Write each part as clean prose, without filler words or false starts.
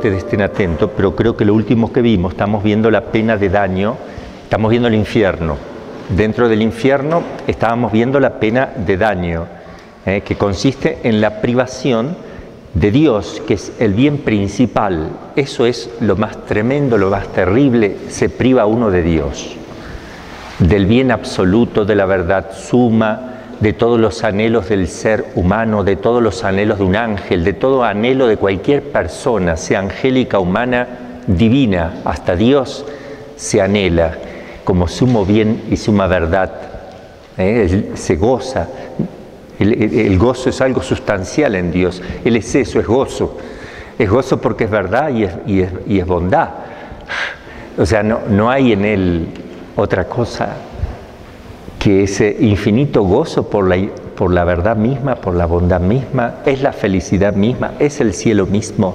ustedes estén atentos, pero creo que lo último que vimos, estamos viendo la pena de daño, estamos viendo el infierno. Dentro del infierno estábamos viendo la pena de daño, que consiste en la privación de Dios, que es el bien principal. Eso es lo más tremendo, lo más terrible, se priva uno de Dios, del bien absoluto, de la verdad suma, de todos los anhelos del ser humano, de todos los anhelos de un ángel, de todo anhelo de cualquier persona, sea angélica, humana, divina, hasta Dios se anhela como sumo bien y suma verdad. Se goza. El gozo es algo sustancial en Dios. Él es eso, es gozo. Es gozo porque es verdad y es bondad. O sea, no hay en Él otra cosa que ese infinito gozo por la verdad misma, por la bondad misma, es la felicidad misma, es el cielo mismo.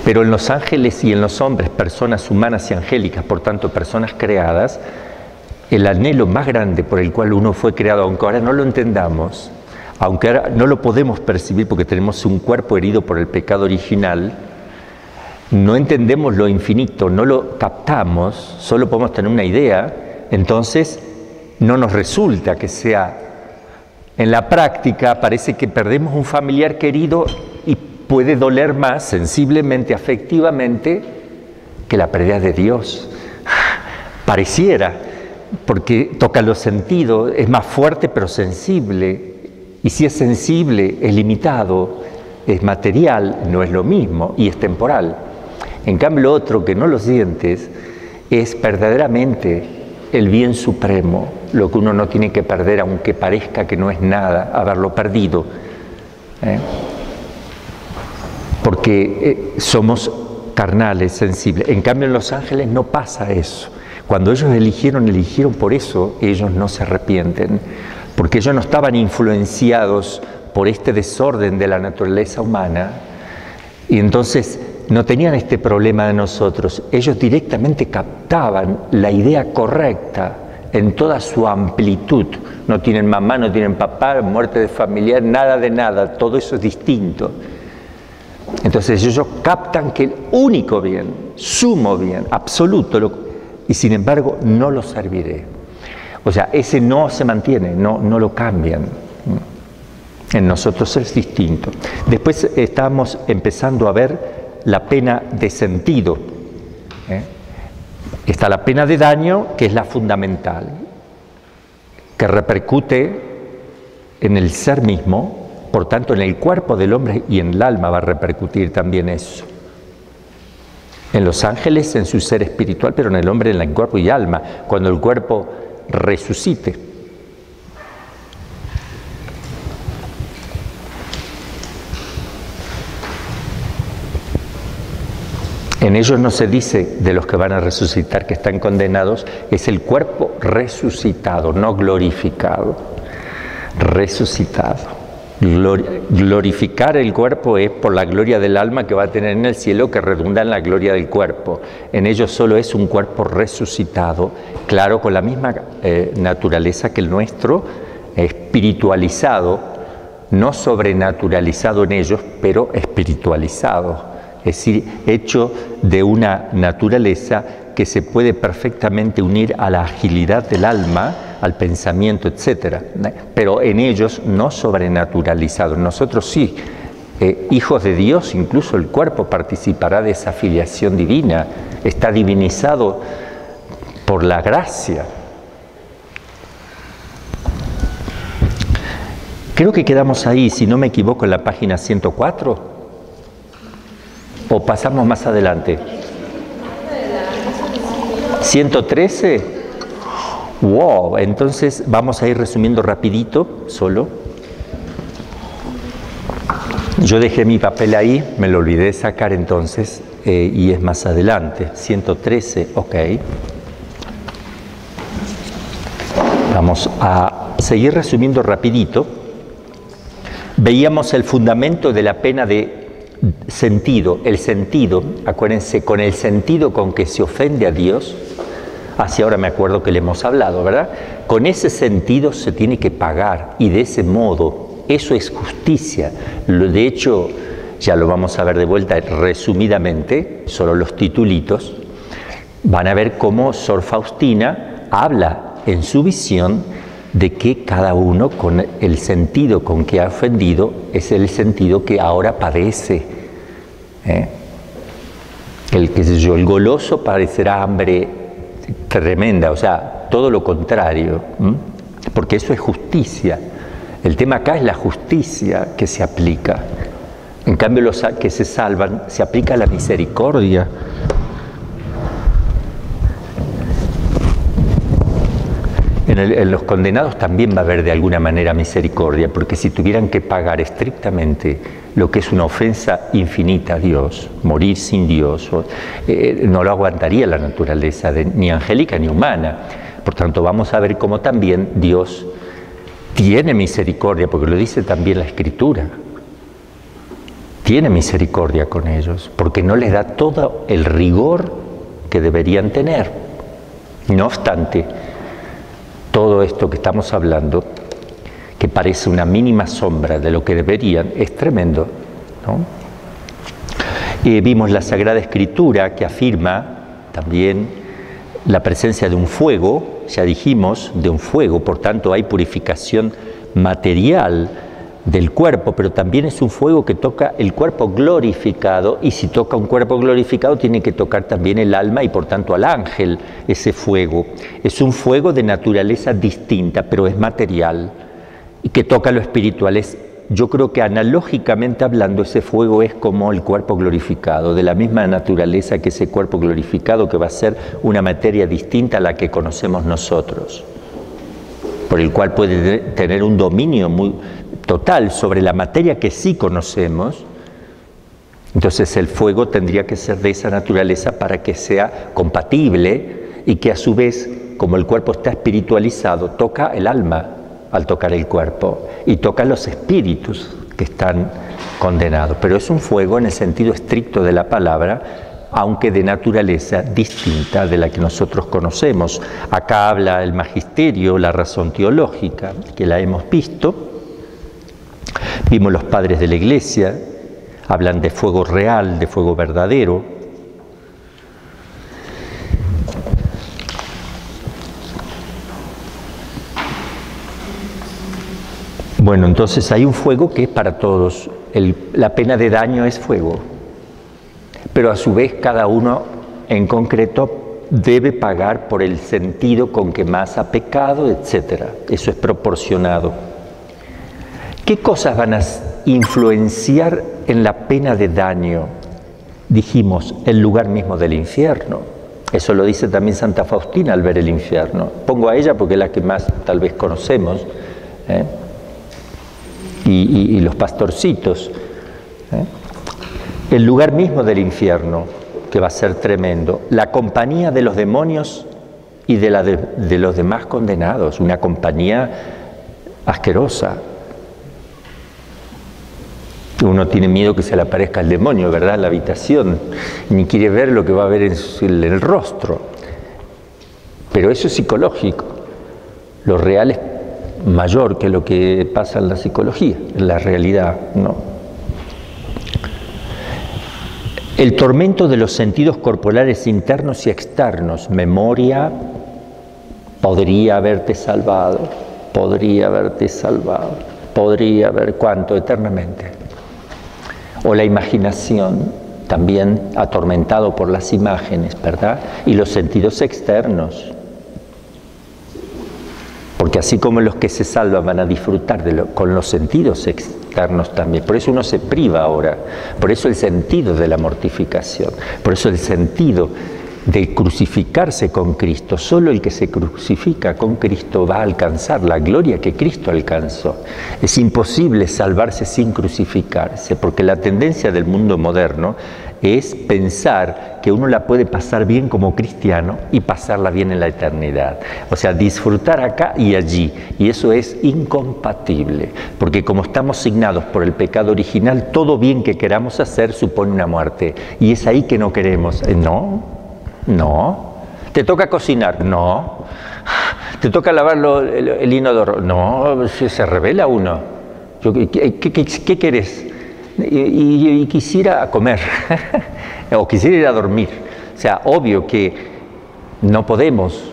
Pero en los ángeles y en los hombres, personas humanas y angélicas, por tanto personas creadas, el anhelo más grande por el cual uno fue creado, aunque ahora no lo entendamos, aunque ahora no lo podemos percibir porque tenemos un cuerpo herido por el pecado original, no entendemos lo infinito, no lo captamos, solo podemos tener una idea. Entonces, no nos resulta que sea. En la práctica parece que perdemos un familiar querido y puede doler más sensiblemente, afectivamente, que la pérdida de Dios. Pareciera, porque toca los sentidos, es más fuerte pero sensible. Y si es sensible, es limitado, es material, no es lo mismo y es temporal. En cambio, lo otro que no lo sientes es verdaderamente el bien supremo, lo que uno no tiene que perder, aunque parezca que no es nada, haberlo perdido. Porque somos carnales, sensibles. En cambio, en los ángeles no pasa eso. Cuando ellos eligieron por eso, ellos no se arrepienten, porque ellos no estaban influenciados por este desorden de la naturaleza humana, y entonces no tenían este problema de nosotros. Ellos directamente captaban la idea correcta en toda su amplitud. No tienen mamá, no tienen papá, muerte de familiar, nada de nada, todo eso es distinto. Entonces ellos captan que el único bien, sumo bien, absoluto, y sin embargo no lo serviré. O sea, ese no se mantiene, no lo cambian. En nosotros es distinto. Después estamos empezando a ver la pena de sentido. Está la pena de daño, que es la fundamental, que repercute en el ser mismo, por tanto en el cuerpo del hombre y en el alma va a repercutir también eso. En los ángeles, en su ser espiritual, pero en el hombre, en el cuerpo y alma, cuando el cuerpo resucite. En ellos no se dice de los que van a resucitar que están condenados, es el cuerpo resucitado, no glorificado, resucitado. Glorificar el cuerpo es por la gloria del alma que va a tener en el cielo, que redunda en la gloria del cuerpo. En ellos solo es un cuerpo resucitado, claro, con la misma naturaleza que el nuestro, espiritualizado, no sobrenaturalizado en ellos, pero espiritualizado. Es decir, hecho de una naturaleza que se puede perfectamente unir a la agilidad del alma, al pensamiento, etc. Pero en ellos no sobrenaturalizado. Nosotros sí, hijos de Dios, incluso el cuerpo participará de esa filiación divina, está divinizado por la gracia. Creo que quedamos ahí, si no me equivoco, en la página 104. ¿O pasamos más adelante? 113. Wow, entonces vamos a ir resumiendo rapidito, solo. Yo dejé mi papel ahí, me lo olvidé de sacar entonces, y es más adelante. 113, ok. Vamos a seguir resumiendo rapidito. Veíamos el fundamento de la pena de sentido, el sentido, acuérdense, con el sentido con que se ofende a Dios, así ahora me acuerdo que le hemos hablado, ¿verdad? Con ese sentido se tiene que pagar y de ese modo, eso es justicia. De hecho, ya lo vamos a ver de vuelta resumidamente, solo los titulitos, van a ver cómo Sor Faustina habla en su visión de que cada uno con el sentido con que ha ofendido es el sentido que ahora padece. El goloso padecerá hambre tremenda, o sea, todo lo contrario, porque eso es justicia. El tema acá es la justicia que se aplica. En cambio, los que se salvan, se aplica la misericordia. En los condenados también va a haber de alguna manera misericordia, porque si tuvieran que pagar estrictamente lo que es una ofensa infinita a Dios, morir sin Dios, no lo aguantaría la naturaleza ni angélica ni humana. Por tanto, vamos a ver cómo también Dios tiene misericordia, porque lo dice también la Escritura. Tiene misericordia con ellos, porque no les da todo el rigor que deberían tener. No obstante, todo esto que estamos hablando, que parece una mínima sombra de lo que deberían, es tremendo, ¿no? Vimos la Sagrada Escritura que afirma también la presencia de un fuego, ya dijimos, de un fuego, por tanto hay purificación material del cuerpo, pero también es un fuego que toca el cuerpo glorificado, y si toca un cuerpo glorificado tiene que tocar también el alma y por tanto al ángel. Ese fuego es un fuego de naturaleza distinta, pero es material y que toca lo espiritual. Yo creo que analógicamente hablando ese fuego es como el cuerpo glorificado, de la misma naturaleza que ese cuerpo glorificado, que va a ser una materia distinta a la que conocemos nosotros, por el cual puede tener un dominio muy total sobre la materia que sí conocemos. Entonces el fuego tendría que ser de esa naturaleza para que sea compatible y que a su vez, como el cuerpo está espiritualizado, toca el alma al tocar el cuerpo y toca los espíritus que están condenados. Pero es un fuego en el sentido estricto de la palabra, aunque de naturaleza distinta de la que nosotros conocemos. Acá habla el magisterio, la razón teológica, que la hemos visto. Vimos los padres de la Iglesia, hablan de fuego real, de fuego verdadero. Bueno, entonces hay un fuego que es para todos. La pena de daño es fuego, pero a su vez cada uno en concreto debe pagar por el sentido con que más ha pecado, etc. Eso es proporcionado. ¿Qué cosas van a influenciar en la pena de daño? Dijimos, el lugar mismo del infierno. Eso lo dice también Santa Faustina al ver el infierno. Pongo a ella porque es la que más tal vez conocemos, y los pastorcitos. El lugar mismo del infierno, que va a ser tremendo. La compañía de los demonios y de los demás condenados. Una compañía asquerosa. Uno tiene miedo que se le aparezca el demonio, ¿verdad?, en la habitación, ni quiere ver lo que va a ver en el rostro. Pero eso es psicológico. Lo real es mayor que lo que pasa en la psicología, en la realidad, ¿no? El tormento de los sentidos corporales internos y externos. Memoria, podría haberte salvado, podría haberte salvado, podría haber, ¿cuánto? Eternamente. O la imaginación, también atormentado por las imágenes, ¿verdad? Y los sentidos externos. Porque así como los que se salvan van a disfrutar con los sentidos externos también. Por eso uno se priva ahora. Por eso el sentido de la mortificación. Por eso el sentido de crucificarse con Cristo. Solo el que se crucifica con Cristo va a alcanzar la gloria que Cristo alcanzó. Es imposible salvarse sin crucificarse, porque la tendencia del mundo moderno es pensar que uno la puede pasar bien como cristiano y pasarla bien en la eternidad. O sea, disfrutar acá y allí. Y eso es incompatible, porque como estamos signados por el pecado original, todo bien que queramos hacer supone una muerte. Y es ahí que no queremos. No. ¿Te toca cocinar? No. ¿Te toca lavar el inodoro? No, se revela uno. ¿Qué querés? y quisiera comer, o quisiera ir a dormir. O sea, obvio que no podemos.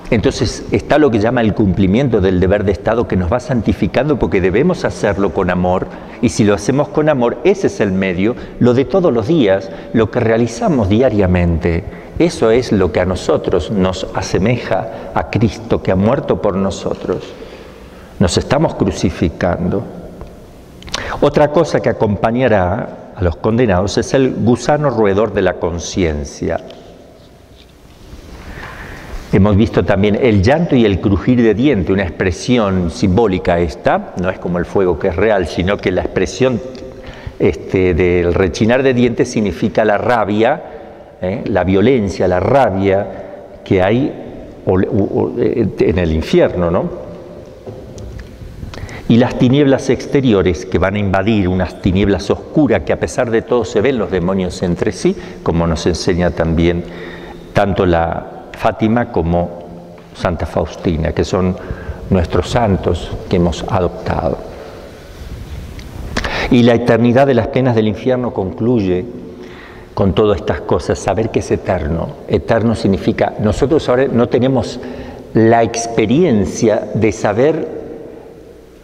Entonces está lo que llama el cumplimiento del deber de Estado, que nos va santificando porque debemos hacerlo con amor, y si lo hacemos con amor, ese es el medio, lo de todos los días, lo que realizamos diariamente. Eso es lo que a nosotros nos asemeja a Cristo, que ha muerto por nosotros. Nos estamos crucificando. Otra cosa que acompañará a los condenados es el gusano roedor de la conciencia. Hemos visto también el llanto y el crujir de diente, una expresión simbólica esta, no es como el fuego que es real, sino que la expresión del rechinar de dientes significa la rabia, la violencia, la rabia que hay en el infierno, ¿no? Y las tinieblas exteriores que van a invadir, unas tinieblas oscuras que a pesar de todo se ven los demonios entre sí, como nos enseña también tanto la Fátima como Santa Faustina, que son nuestros santos que hemos adoptado. Y la eternidad de las penas del infierno concluye con todas estas cosas, saber que es eterno. Eterno significa, nosotros ahora no tenemos la experiencia de saber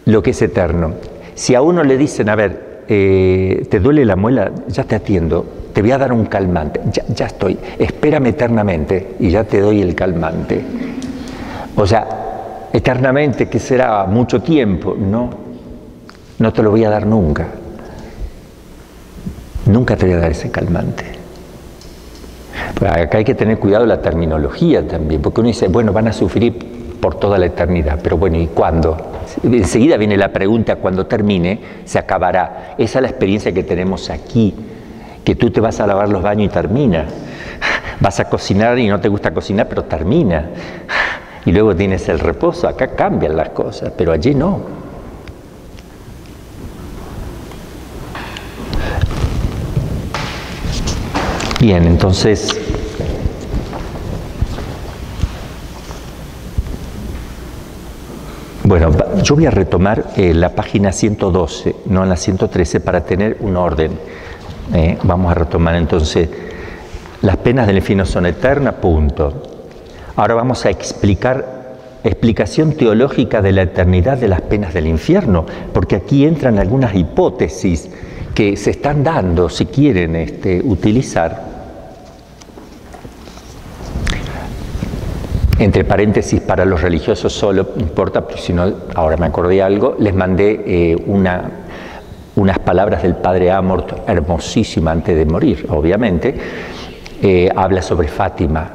lo que es eterno. Si a uno le dicen, a ver, ¿te duele la muela? Ya te atiendo. Te voy a dar un calmante, ya estoy, espérame eternamente y ya te doy el calmante. O sea, eternamente, que será mucho tiempo, no te lo voy a dar nunca. Nunca te voy a dar ese calmante. Pero acá hay que tener cuidado la terminología también, porque uno dice, bueno, van a sufrir por toda la eternidad, pero bueno, ¿y cuándo? Enseguida viene la pregunta, cuando termine, se acabará. Esa es la experiencia que tenemos aquí. Que tú te vas a lavar los baños y termina. Vas a cocinar y no te gusta cocinar, pero termina. Y luego tienes el reposo. Acá cambian las cosas, pero allí no. Bien, entonces, bueno, yo voy a retomar la página 112, no la 113, para tener un orden. Vamos a retomar entonces, las penas del infierno son eternas, punto. Ahora vamos a explicación teológica de la eternidad de las penas del infierno, porque aquí entran algunas hipótesis que se están dando, si quieren utilizar. Entre paréntesis, para los religiosos solo, no importa, porque si no, ahora me acordé de algo, les mandé unas palabras del padre Amort, hermosísima antes de morir, obviamente. Habla sobre Fátima,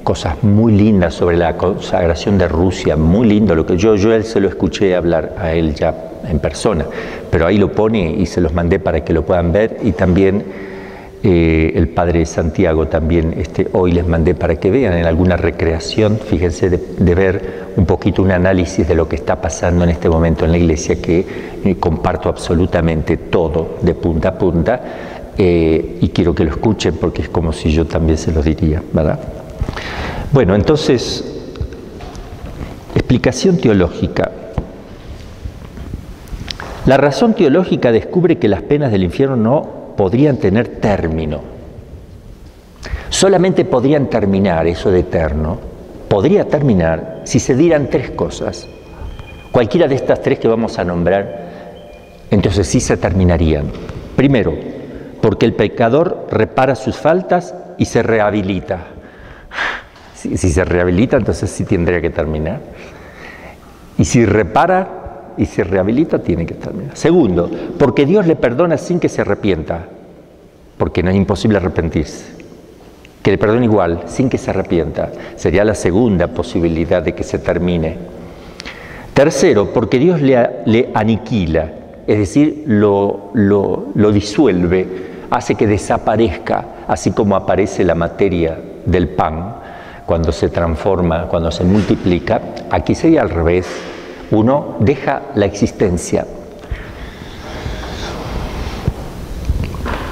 cosas muy lindas sobre la consagración de Rusia, muy lindo. Lo que yo a él se lo escuché hablar a él ya en persona, pero ahí lo pone y se los mandé para que lo puedan ver. Y también el padre Santiago también hoy les mandé para que vean en alguna recreación, fíjense, de ver un poquito un análisis de lo que está pasando en este momento en la iglesia, que comparto absolutamente todo de punta a punta, y quiero que lo escuchen porque es como si yo también se lo diría, ¿verdad? Bueno, entonces, explicación teológica. La razón teológica descubre que las penas del infierno no podrían tener término. Solamente podrían terminar, eso de eterno, podría terminar si se dieran tres cosas. Cualquiera de estas tres que vamos a nombrar, entonces sí se terminarían. Primero, porque el pecador repara sus faltas y se rehabilita. Si se rehabilita, entonces sí tendría que terminar. Y si repara y se rehabilita, tiene que terminar. Segundo, porque Dios le perdona sin que se arrepienta, porque no es imposible arrepentirse. Que le perdone igual, sin que se arrepienta. Sería la segunda posibilidad de que se termine. Tercero, porque Dios le aniquila, es decir, lo disuelve, hace que desaparezca, así como aparece la materia del pan cuando se transforma, cuando se multiplica. Aquí sería al revés. Uno deja la existencia.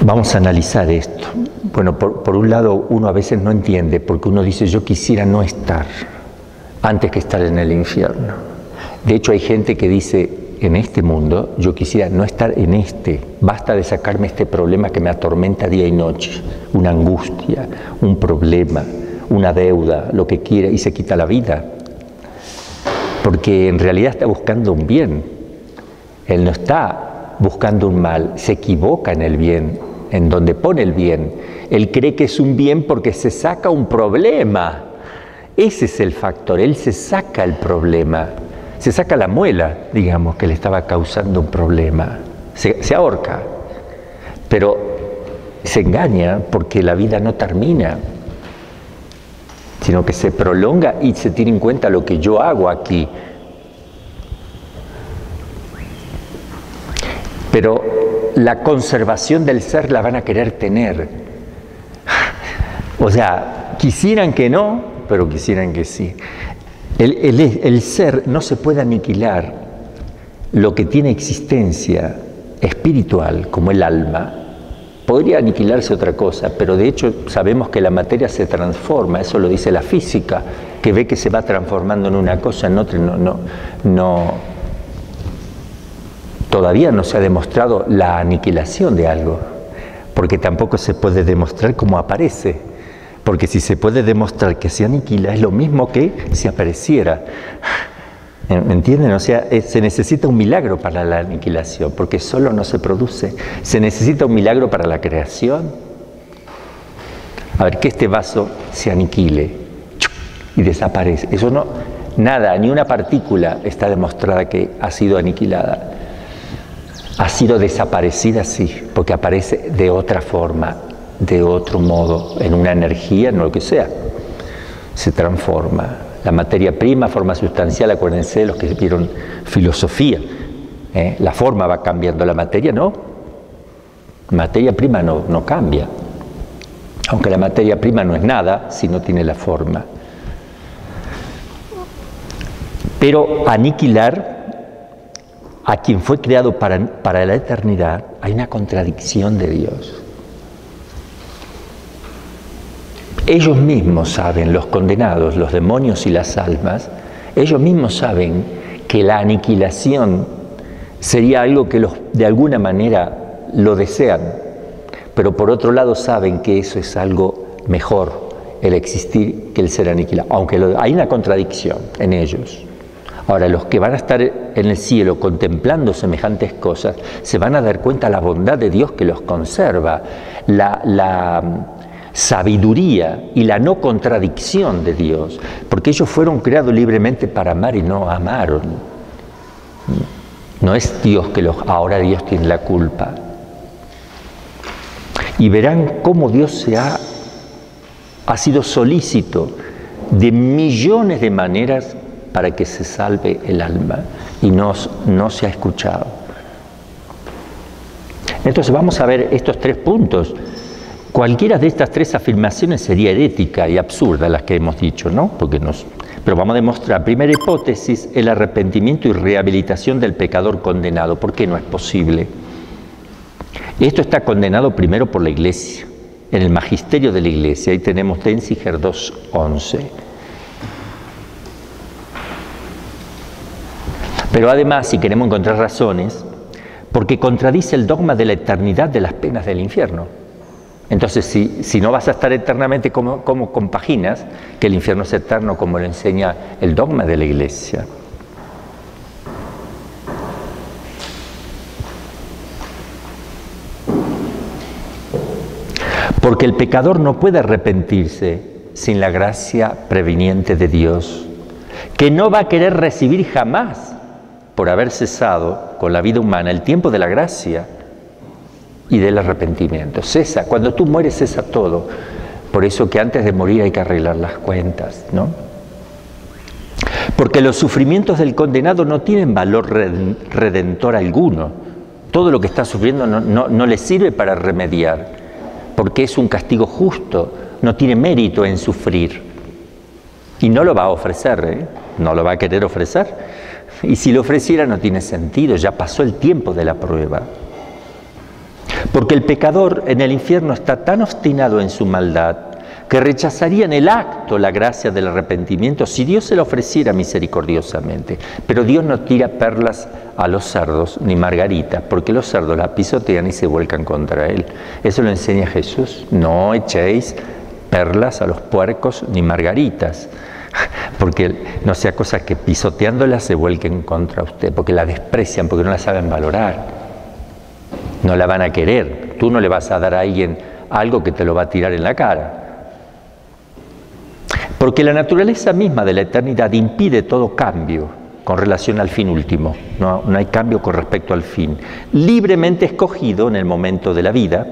Vamos a analizar esto. Bueno, por un lado, uno a veces no entiende, porque uno dice, yo quisiera no estar antes que estar en el infierno. De hecho, hay gente que dice, en este mundo yo quisiera no estar en este. Basta de sacarme este problema que me atormenta día y noche, una angustia, un problema, una deuda, lo que quiera, y se quita la vida. Porque en realidad está buscando un bien. Él no está buscando un mal, se equivoca en el bien, en donde pone el bien. Él cree que es un bien porque se saca un problema. Ese es el factor, él se saca el problema. Se saca la muela, digamos, que le estaba causando un problema. Se ahorca. Pero se engaña porque la vida no termina, sino que se prolonga y se tiene en cuenta lo que yo hago aquí. Pero la conservación del ser la van a querer tener. O sea, quisieran que no, pero quisieran que sí. El ser no se puede aniquilar. Lo que tiene existencia espiritual, como el alma, podría aniquilarse otra cosa, pero de hecho sabemos que la materia se transforma, eso lo dice la física, que ve que se va transformando en una cosa, en otra. Todavía no se ha demostrado la aniquilación de algo, porque tampoco se puede demostrar cómo aparece. Porque si se puede demostrar que se aniquila, es lo mismo que si apareciera. ¿Me entienden? O sea, se necesita un milagro para la aniquilación, porque solo no se produce. Se necesita un milagro para la creación. A ver, que este vaso se aniquile y desaparece. Eso no, nada, ni una partícula está demostrada que ha sido aniquilada. Ha sido desaparecida, sí, porque aparece de otra forma, de otro modo, en una energía, no lo que sea, se transforma. La materia prima, forma sustancial, acuérdense los que vieron filosofía, la forma va cambiando, la materia no. Materia prima no cambia, aunque la materia prima no es nada si no tiene la forma. Pero aniquilar a quien fue creado para la eternidad, hay una contradicción de Dios. Ellos mismos saben, los condenados, los demonios y las almas, ellos mismos saben que la aniquilación sería algo que de alguna manera lo desean, pero por otro lado saben que eso es algo mejor, el existir, que el ser aniquilado, aunque hay una contradicción en ellos. Ahora, los que van a estar en el cielo contemplando semejantes cosas, se van a dar cuenta de la bondad de Dios que los conserva, la sabiduría y la no contradicción de Dios, porque ellos fueron creados libremente para amar y no amaron. No es Dios que ahora Dios tiene la culpa. Y verán cómo Dios ha sido solícito de millones de maneras para que se salve el alma y no se ha escuchado. Entonces vamos a ver estos 3 puntos. Cualquiera de estas 3 afirmaciones sería herética y absurda, las que hemos dicho, ¿no? Pero vamos a demostrar. Primera hipótesis, el arrepentimiento y rehabilitación del pecador condenado. ¿Por qué no es posible? Esto está condenado primero por la Iglesia, en el magisterio de la Iglesia. Ahí tenemos Denzinger 2:11. Pero además, si queremos encontrar razones, porque contradice el dogma de la eternidad de las penas del infierno. Entonces, si no vas a estar eternamente, ¿cómo compaginas que el infierno es eterno, como lo enseña el dogma de la Iglesia? Porque el pecador no puede arrepentirse sin la gracia preveniente de Dios, que no va a querer recibir jamás, por haber cesado con la vida humana, el tiempo de la gracia y del arrepentimiento. Cesa, cuando tú mueres cesa todo. Por eso que antes de morir hay que arreglar las cuentas, ¿no? Porque los sufrimientos del condenado no tienen valor redentor alguno. Todo lo que está sufriendo no le sirve para remediar, porque es un castigo justo, no tiene mérito en sufrir. Y no lo va a ofrecer, no lo va a querer ofrecer. Y si lo ofreciera no tiene sentido, ya pasó el tiempo de la prueba. Porque el pecador en el infierno está tan obstinado en su maldad que rechazarían el acto, la gracia del arrepentimiento, si Dios se la ofreciera misericordiosamente. Pero Dios no tira perlas a los cerdos ni margaritas, porque los cerdos la pisotean y se vuelcan contra Él. Eso lo enseña Jesús. No echéis perlas a los puercos ni margaritas, porque no sea cosa que pisoteándolas se vuelquen contra usted, porque la desprecian, porque no la saben valorar. No la van a querer. Tú no le vas a dar a alguien algo que te lo va a tirar en la cara. Porque la naturaleza misma de la eternidad impide todo cambio con relación al fin último. No hay cambio con respecto al fin. Libremente escogido en el momento de la vida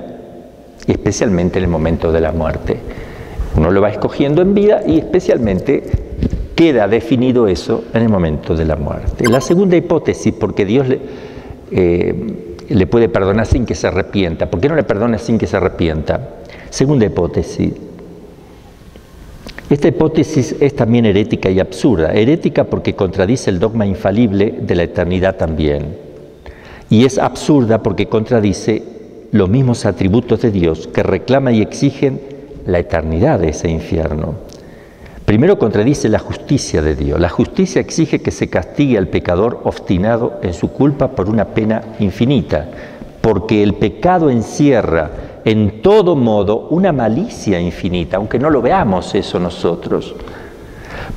y especialmente en el momento de la muerte. Uno lo va escogiendo en vida y especialmente queda definido eso en el momento de la muerte. La segunda hipótesis, porque Dios le puede perdonar sin que se arrepienta. ¿Por qué no le perdona sin que se arrepienta? Segunda hipótesis. Esta hipótesis es también herética y absurda. Herética porque contradice el dogma infalible de la eternidad también. Y es absurda porque contradice los mismos atributos de Dios que reclaman y exigen la eternidad de ese infierno. Primero contradice la justicia de Dios. La justicia exige que se castigue al pecador obstinado en su culpa por una pena infinita, porque el pecado encierra en todo modo una malicia infinita, aunque no lo veamos eso nosotros,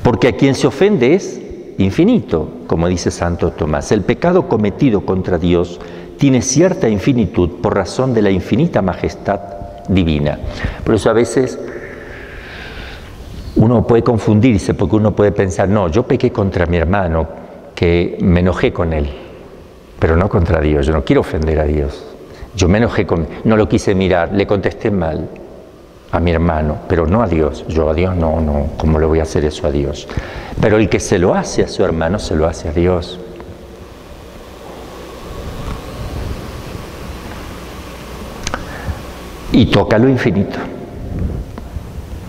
porque a quien se ofende es infinito, como dice Santo Tomás. El pecado cometido contra Dios tiene cierta infinitud por razón de la infinita majestad divina. Por eso a veces uno puede confundirse, porque uno puede pensar, no, yo pequé contra mi hermano, que me enojé con él, pero no contra Dios, yo no quiero ofender a Dios. Yo me enojé no lo quise mirar, le contesté mal a mi hermano, pero no a Dios. Yo a Dios no, ¿cómo le voy a hacer eso a Dios? Pero el que se lo hace a su hermano, se lo hace a Dios. Y toca lo infinito.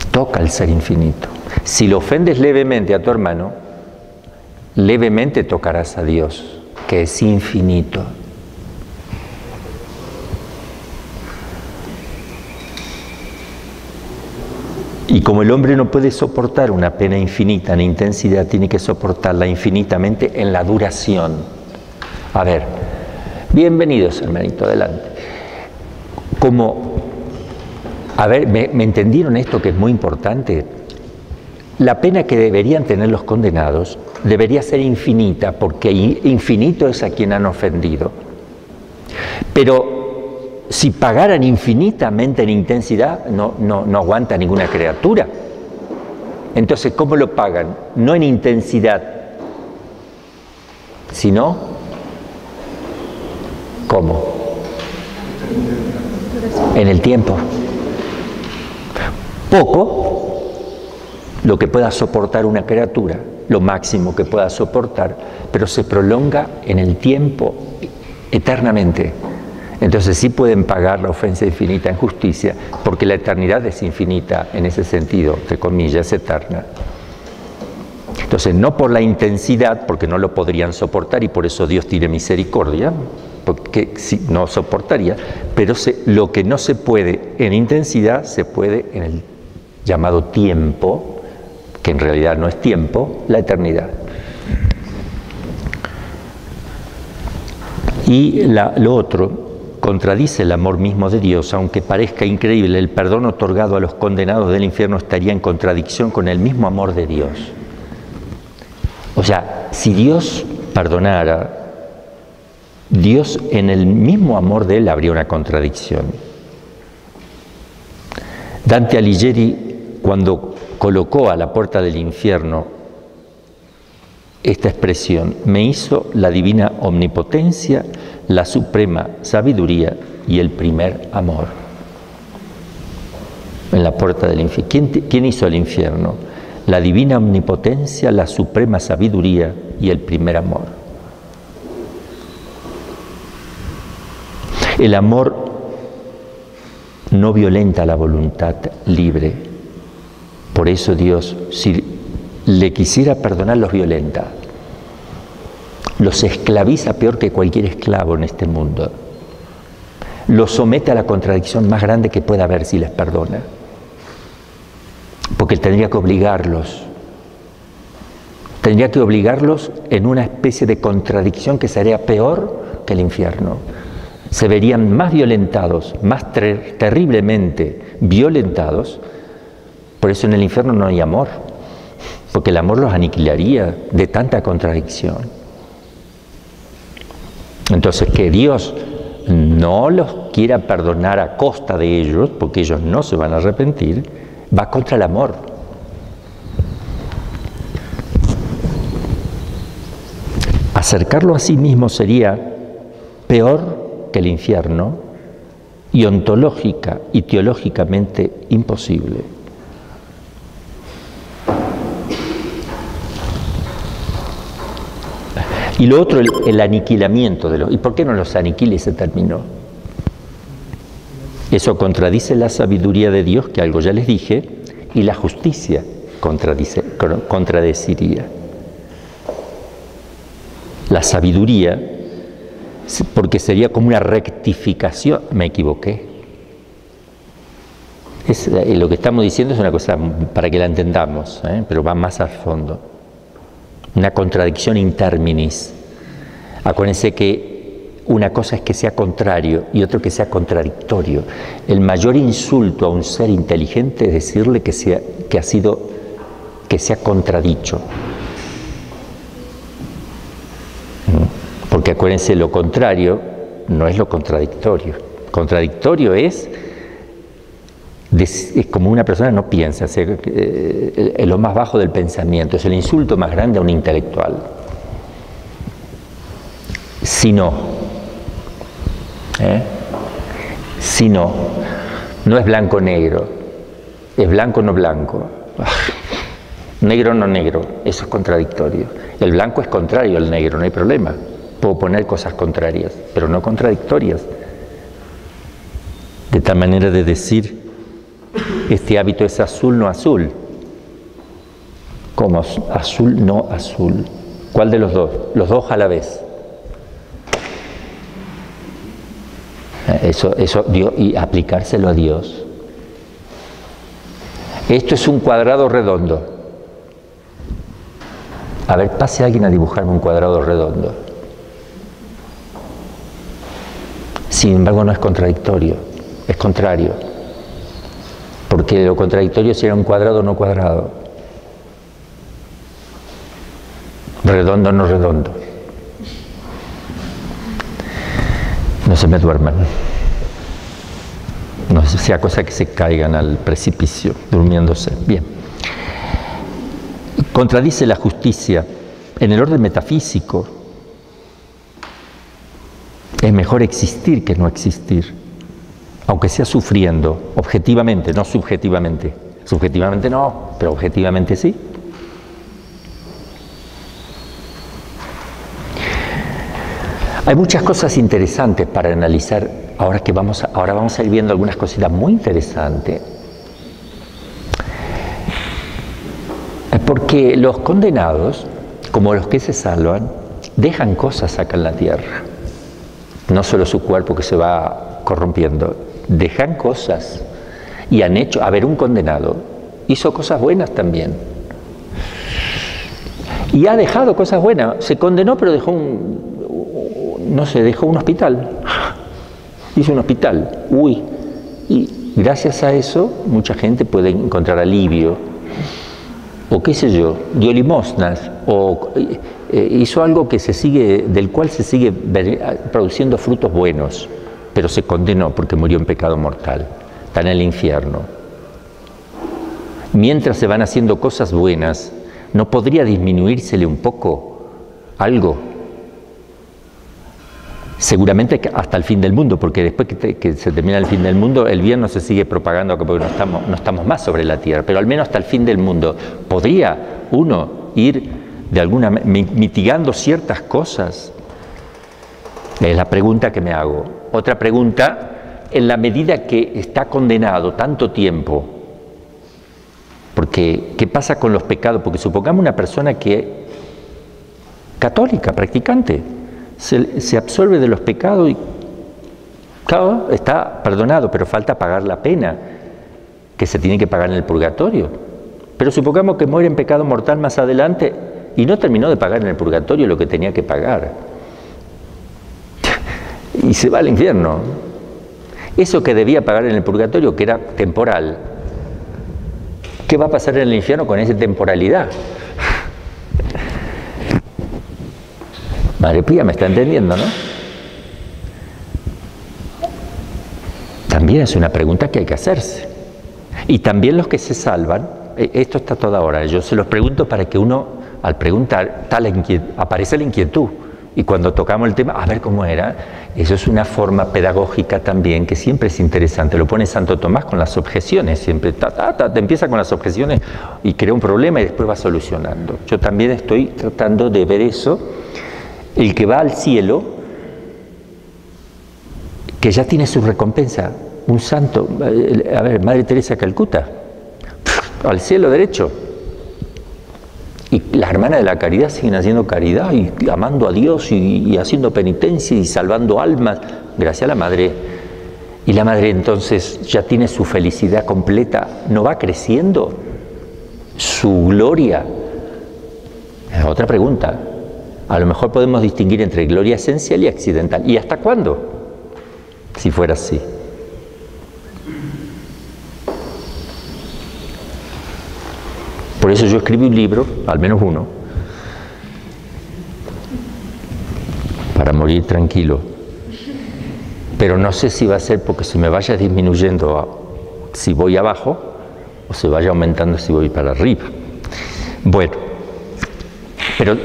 Toca el ser infinito. Si lo ofendes levemente a tu hermano, levemente tocarás a Dios, que es infinito. Y como el hombre no puede soportar una pena infinita en intensidad, tiene que soportarla infinitamente en la duración. A ver, bienvenidos, hermanito, adelante. ¿Me entendieron esto que es muy importante? La pena que deberían tener los condenados debería ser infinita, porque infinito es a quien han ofendido. Pero si pagaran infinitamente en intensidad, no aguanta ninguna criatura. Entonces, ¿cómo lo pagan? No en intensidad, sino, ¿cómo? En el tiempo. Poco, lo que pueda soportar una criatura, lo máximo que pueda soportar, pero se prolonga en el tiempo eternamente. Entonces sí pueden pagar la ofensa infinita en justicia, porque la eternidad es infinita en ese sentido, entre comillas, eterna. Entonces no por la intensidad, porque no lo podrían soportar y por eso Dios tiene misericordia, porque sí, no soportaría, pero lo que no se puede en intensidad, se puede en el llamado tiempo, que en realidad no es tiempo, la eternidad. Y lo otro contradice el amor mismo de Dios, aunque parezca increíble, el perdón otorgado a los condenados del infierno estaría en contradicción con el mismo amor de Dios. O sea, si Dios perdonara, Dios en el mismo amor de Él habría una contradicción. Dante Alighieri, cuando colocó a la puerta del infierno esta expresión, me hizo la divina omnipotencia, la suprema sabiduría y el primer amor. En la puerta del infierno. ¿Quién hizo el infierno? La divina omnipotencia, la suprema sabiduría y el primer amor. El amor no violenta la voluntad libre. Por eso Dios, si le quisiera perdonar, los violenta. Los esclaviza peor que cualquier esclavo en este mundo. Los somete a la contradicción más grande que pueda haber si les perdona. porque tendría que obligarlos. Tendría que obligarlos en una especie de contradicción que sería peor que el infierno. Se verían más violentados, más terriblemente violentados. Por eso en el infierno no hay amor, porque el amor los aniquilaría de tanta contradicción. Entonces, que Dios no los quiera perdonar a costa de ellos, porque ellos no se van a arrepentir, va contra el amor. Acercarlo a sí mismo sería peor que el infierno y ontológica y teológicamente imposible. Y lo otro, el aniquilamiento de los... ¿Y por qué no los aniquila y se terminó? Eso contradice la sabiduría de Dios, que algo ya les dije, y la justicia contradeciría. La sabiduría, porque sería como una rectificación. Me equivoqué. Lo que estamos diciendo es una cosa para que la entendamos, pero va más al fondo. Una contradicción in terminis. Acuérdense que una cosa es que sea contrario y otro que sea contradictorio. El mayor insulto a un ser inteligente es decirle que sea contradicho. Porque acuérdense, lo contrario no es lo contradictorio. Contradictorio es como una persona no piensa, es lo más bajo del pensamiento, es el insulto más grande a un intelectual. Si no, no es blanco o negro, es blanco o no blanco, negro o no negro, eso es contradictorio. El blanco es contrario al negro, no hay problema. Puedo poner cosas contrarias, pero no contradictorias. De tal manera de decir, este hábito es azul, no azul. ¿Cómo? Azul, no azul. ¿Cuál de los dos? Los dos a la vez. Eso Dios, y aplicárselo a Dios. Esto es un cuadrado redondo. A ver, pase alguien a dibujarme un cuadrado redondo. Sin embargo, no es contradictorio, es contrario. Porque lo contradictorio sería un cuadrado no cuadrado. Redondo no redondo. No se me duerman. No sea cosa que se caigan al precipicio, durmiéndose. Bien. Contradice la justicia en el orden metafísico. Es mejor existir que no existir, aunque sea sufriendo, objetivamente, no subjetivamente. Subjetivamente no, pero objetivamente sí. Hay muchas cosas interesantes para analizar, ahora vamos a ir viendo algunas cositas muy interesantes. Porque los condenados, como los que se salvan, dejan cosas acá en la tierra. No solo su cuerpo que se va corrompiendo, dejan cosas. Y han hecho, un condenado hizo cosas buenas también. Y ha dejado cosas buenas. Se condenó, pero dejó dejó un hospital. Hizo un hospital. Y gracias a eso, mucha gente puede encontrar alivio. O qué sé yo, dio limosnas, o hizo algo del cual se sigue produciendo frutos buenos, pero se condenó porque murió en pecado mortal, está en el infierno. Mientras se van haciendo cosas buenas, ¿no podría disminuírsele un poco algo? Seguramente hasta el fin del mundo, porque después que se termina el fin del mundo, el bien no se sigue propagando porque no estamos más sobre la tierra, pero al menos hasta el fin del mundo. ¿Podría uno ir de alguna mitigando ciertas cosas? Es la pregunta que me hago. Otra pregunta, en la medida que está condenado tanto tiempo, porque ¿qué pasa con los pecados? Porque supongamos una persona que católica, practicante, se absorbe de los pecados y claro, está perdonado, pero falta pagar la pena que se tiene que pagar en el purgatorio. Pero supongamos que muere en pecado mortal más adelante y no terminó de pagar en el purgatorio lo que tenía que pagar. Y se va al infierno. Eso que debía pagar en el purgatorio, que era temporal, ¿qué va a pasar en el infierno con esa temporalidad? Madre Pía, ¿me está entendiendo, no? También es una pregunta que hay que hacerse. Y también los que se salvan, esto está toda hora, yo se los pregunto para que uno, al preguntar, aparece la inquietud. Y cuando tocamos el tema, a ver cómo era, eso es una forma pedagógica también que siempre es interesante. Lo pone Santo Tomás con las objeciones, siempre te empieza con las objeciones y crea un problema y después va solucionando. Yo también estoy tratando de ver eso. El que va al cielo, que ya tiene su recompensa, un santo, a ver, Madre Teresa de Calcuta, al cielo derecho. Y las hermanas de la caridad siguen haciendo caridad y amando a Dios y haciendo penitencia y salvando almas, gracias a la Madre. Y la Madre entonces ya tiene su felicidad completa, ¿no va creciendo su gloria? Otra pregunta. A lo mejor podemos distinguir entre gloria esencial y accidental. ¿Y hasta cuándo? Si fuera así. Por eso yo escribí un libro, al menos uno, para morir tranquilo. Pero no sé si va a ser porque se me vaya disminuyendo si voy abajo o se vaya aumentando si voy para arriba. Bueno, pero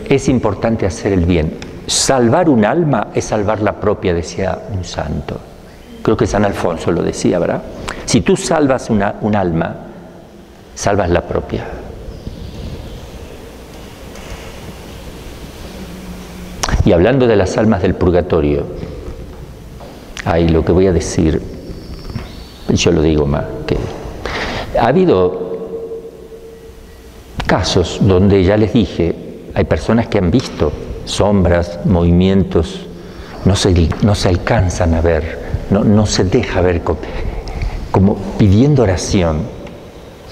es importante hacer el bien. Salvar un alma es salvar la propia, decía un santo. Creo que San Alfonso lo decía, ¿verdad? Si tú salvas un alma, salvas la propia. Y hablando de las almas del purgatorio, ahí lo que voy a decir, yo lo digo más, que ha habido casos donde ya les dije, hay personas que han visto sombras, movimientos, no se alcanzan a ver, no se deja ver como pidiendo oración.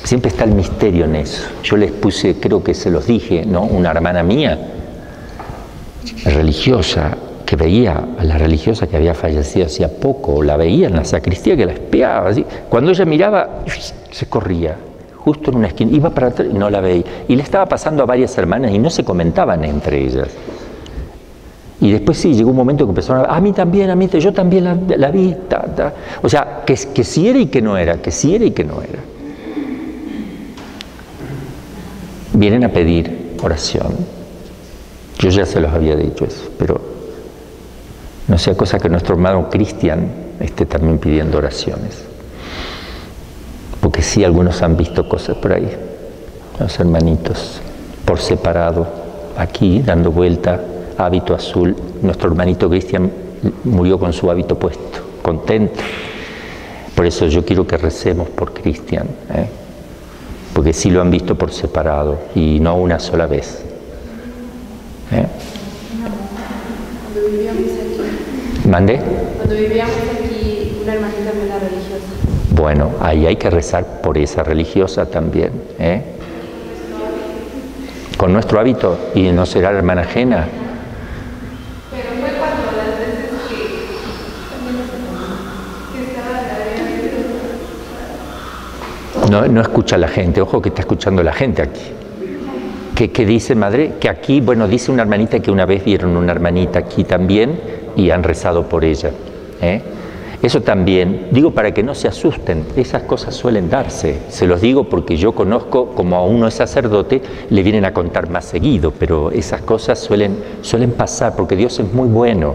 Siempre está el misterio en eso. Yo les puse, creo que se los dije, ¿no? Una hermana mía, religiosa, que veía a la religiosa que había fallecido hacía poco, la veía en la sacristía que la espiaba, así. Cuando ella miraba, se corría. Justo en una esquina, iba para atrás y no la veía. Y le estaba pasando a varias hermanas y no se comentaban entre ellas. Y después sí, llegó un momento que empezaron a mí también, yo también la vi. O sea, que sí era y que no era, que sí era y que no era. Vienen a pedir oración. Yo ya se los había dicho eso, pero no sea cosa que nuestro hermano Cristian esté también pidiendo oraciones. Porque sí, algunos han visto cosas por ahí, los hermanitos, por separado, aquí dando vuelta, hábito azul. Nuestro hermanito Cristian murió con su hábito puesto, contento. Por eso yo quiero que recemos por Cristian, porque sí lo han visto por separado y no una sola vez. Cuando vivíamos aquí. ¿Mandé? Cuando vivíamos aquí, una hermanita me era religiosa. Bueno, ahí hay que rezar por esa religiosa también, con nuestro hábito, y no será la hermana ajena. Pero fue cuando las veces que estaba No escucha a la gente, ojo que está escuchando la gente aquí. ¿Qué dice, madre? Que aquí, bueno, dice una hermanita que una vez vieron una hermanita aquí también y han rezado por ella. Eso también, digo para que no se asusten, esas cosas suelen darse. Se los digo porque yo conozco, como a uno es sacerdote, le vienen a contar más seguido, pero esas cosas suelen pasar porque Dios es muy bueno,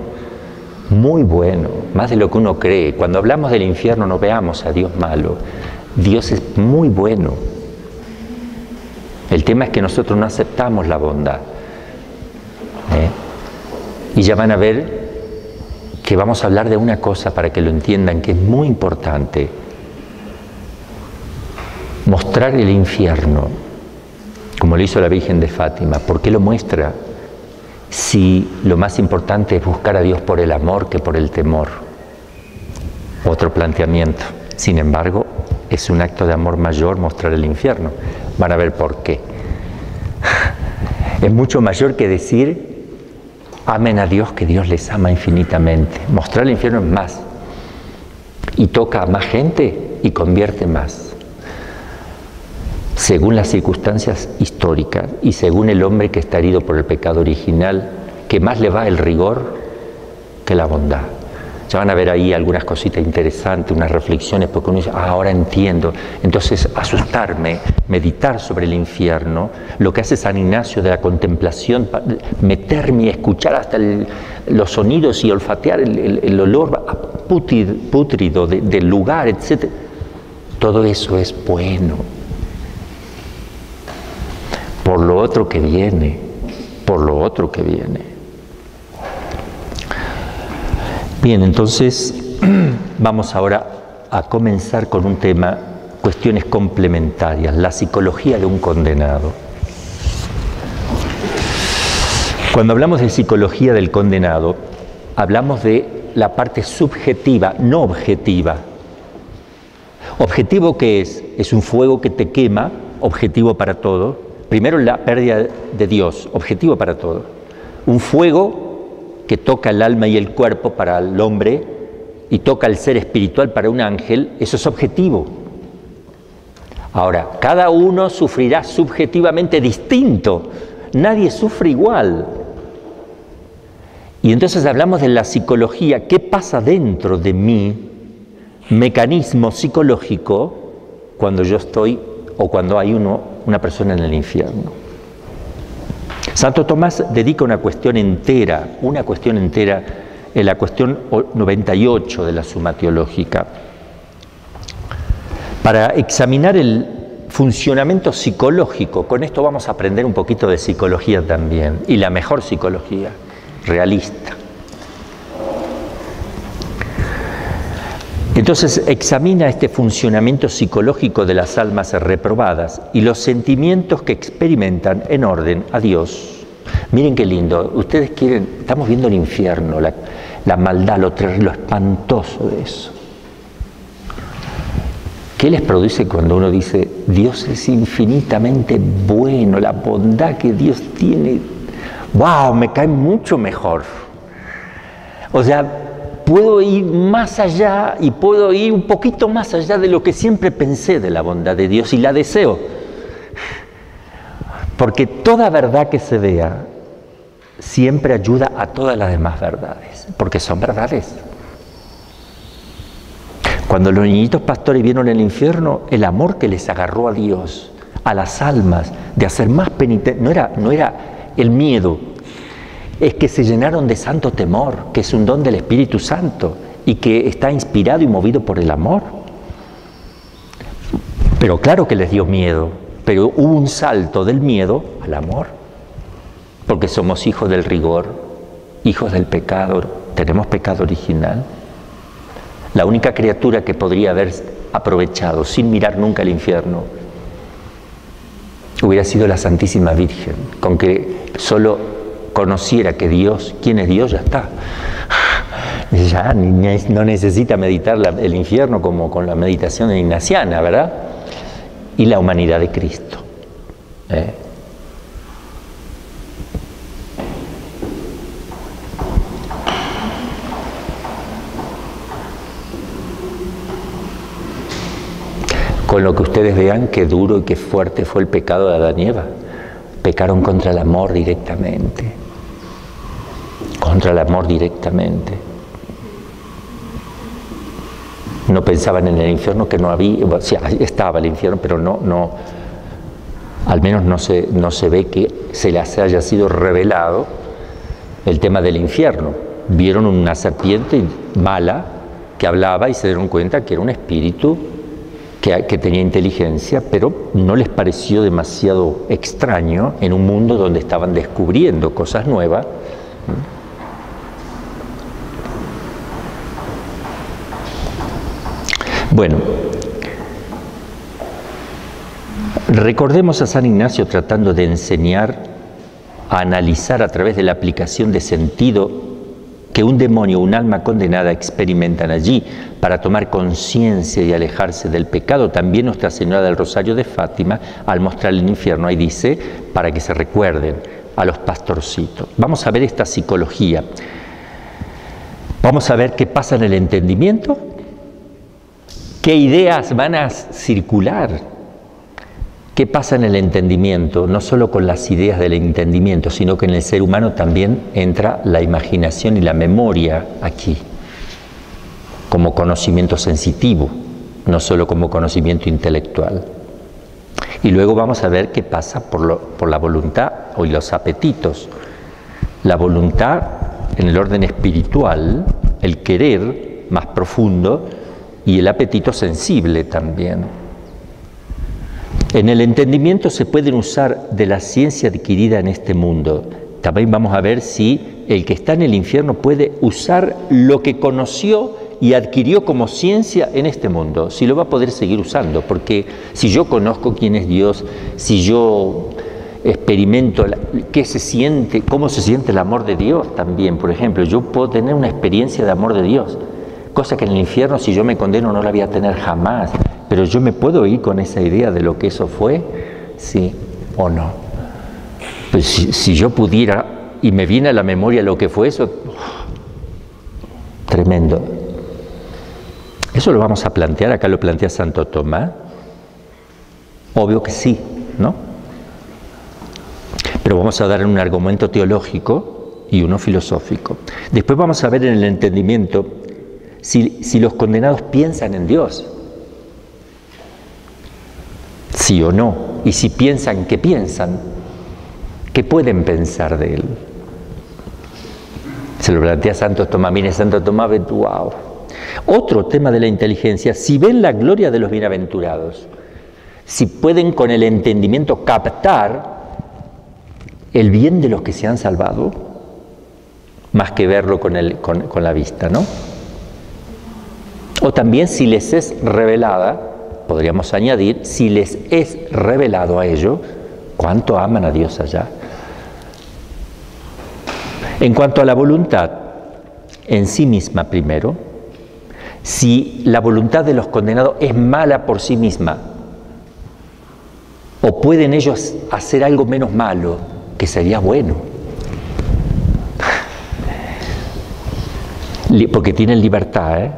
más de lo que uno cree. Cuando hablamos del infierno no veamos a Dios malo, Dios es muy bueno. El tema es que nosotros no aceptamos la bondad. Y ya van a ver que vamos a hablar de una cosa para que lo entiendan, que es muy importante. Mostrar el infierno, como lo hizo la Virgen de Fátima. ¿Por qué lo muestra? Si lo más importante es buscar a Dios por el amor que por el temor. Otro planteamiento. Sin embargo, es un acto de amor mayor mostrar el infierno. Van a ver por qué. Es mucho mayor que decir, amen a Dios, que Dios les ama infinitamente. Mostrar el infierno es más. Y toca a más gente y convierte más. Según las circunstancias históricas y según el hombre que está herido por el pecado original, que más le va el rigor que la bondad. Ya van a ver ahí algunas cositas interesantes, unas reflexiones, porque uno dice, ahora entiendo. Entonces, asustarme, meditar sobre el infierno, lo que hace San Ignacio de la contemplación, meterme y escuchar hasta los sonidos y olfatear el olor pútrido del lugar, etc. Todo eso es bueno. Por lo otro que viene, por lo otro que viene. Bien, entonces vamos ahora a comenzar con un tema, cuestiones complementarias, la psicología de un condenado. Cuando hablamos de psicología del condenado, hablamos de la parte subjetiva, no objetiva. ¿Objetivo qué es? Es un fuego que te quema, objetivo para todo. Primero la pérdida de Dios, objetivo para todo. Un fuego que toca el alma y el cuerpo para el hombre y toca el ser espiritual para un ángel, eso es objetivo. Ahora, cada uno sufrirá subjetivamente distinto, nadie sufre igual. Y entonces hablamos de la psicología, ¿qué pasa dentro de mí? Mecanismo psicológico cuando yo estoy o cuando hay una persona en el infierno. Santo Tomás dedica una cuestión entera, en la cuestión 98 de la Suma Teológica, para examinar el funcionamiento psicológico. Con esto vamos a aprender un poquito de psicología también, y la mejor psicología, realista. Entonces examina este funcionamiento psicológico de las almas reprobadas y los sentimientos que experimentan en orden a Dios. Miren qué lindo, ustedes quieren, estamos viendo el infierno, la maldad, lo espantoso de eso. ¿Qué les produce cuando uno dice, Dios es infinitamente bueno, la bondad que Dios tiene? ¡Wow! Me cae mucho mejor. O sea, puedo ir más allá y puedo ir un poquito más allá de lo que siempre pensé de la bondad de Dios y la deseo. Porque toda verdad que se vea siempre ayuda a todas las demás verdades, porque son verdades. Cuando los niñitos pastores vieron el infierno, el amor que les agarró a Dios, a las almas, de hacer más penitencia, no era el miedo, es que se llenaron de santo temor, que es un don del Espíritu Santo y que está inspirado y movido por el amor. Pero claro que les dio miedo, pero hubo un salto del miedo al amor, porque somos hijos del rigor, hijos del pecado, tenemos pecado original. La única criatura que podría haber aprovechado sin mirar nunca el infierno hubiera sido la Santísima Virgen, con que solo conociera que Dios, quién es Dios, ya está. Ya no necesita meditar el infierno como con la meditación ignaciana, ¿verdad? Y la humanidad de Cristo. Con lo que ustedes vean qué duro y qué fuerte fue el pecado de Adán y Eva. Pecaron contra el amor directamente. Contra el amor directamente. No pensaban en el infierno, que no había, o sea, estaba el infierno, pero no, al menos no se ve que se les haya sido revelado el tema del infierno. Vieron una serpiente mala que hablaba y se dieron cuenta que era un espíritu que tenía inteligencia, pero no les pareció demasiado extraño en un mundo donde estaban descubriendo cosas nuevas. Bueno, recordemos a San Ignacio tratando de enseñar a analizar a través de la aplicación de sentido que un demonio o un alma condenada experimentan allí para tomar conciencia y alejarse del pecado. También Nuestra Señora del Rosario de Fátima, al mostrar el infierno, ahí dice, para que se recuerden a los pastorcitos. Vamos a ver esta psicología. Vamos a ver qué pasa en el entendimiento, qué ideas van a circular. ¿Qué pasa en el entendimiento? No solo con las ideas del entendimiento, sino que en el ser humano también entra la imaginación y la memoria aquí, como conocimiento sensitivo, no solo como conocimiento intelectual. Y luego vamos a ver qué pasa por la voluntad o los apetitos. La voluntad en el orden espiritual, el querer más profundo y el apetito sensible también. En el entendimiento se pueden usar de la ciencia adquirida en este mundo. También vamos a ver si el que está en el infierno puede usar lo que conoció y adquirió como ciencia en este mundo, si lo va a poder seguir usando, porque si yo conozco quién es Dios, si yo experimento qué se siente, cómo se siente el amor de Dios también, por ejemplo, yo puedo tener una experiencia de amor de Dios, cosa que en el infierno si yo me condeno no la voy a tener jamás. Pero yo me puedo ir con esa idea de lo que eso fue, sí o no. Pues si yo pudiera y me viene a la memoria lo que fue eso, tremendo. Eso lo vamos a plantear, acá lo plantea Santo Tomás. Obvio que sí, ¿no? Pero vamos a dar un argumento teológico y uno filosófico. Después vamos a ver en el entendimiento si los condenados piensan en Dios. Sí o no, y si piensan, ¿qué piensan? ¿Qué pueden pensar de Él? Se lo plantea Santo Tomás. Mire, Santo Tomás, wow. Otro tema de la inteligencia, si ven la gloria de los bienaventurados, si pueden con el entendimiento captar el bien de los que se han salvado, más que verlo con la vista, ¿no? O también si les es revelada, podríamos añadir, si les es revelado a ellos, cuánto aman a Dios allá. En cuanto a la voluntad, en sí misma primero, si la voluntad de los condenados es mala por sí misma, o pueden ellos hacer algo menos malo, que sería bueno. Porque tienen libertad, ¿eh?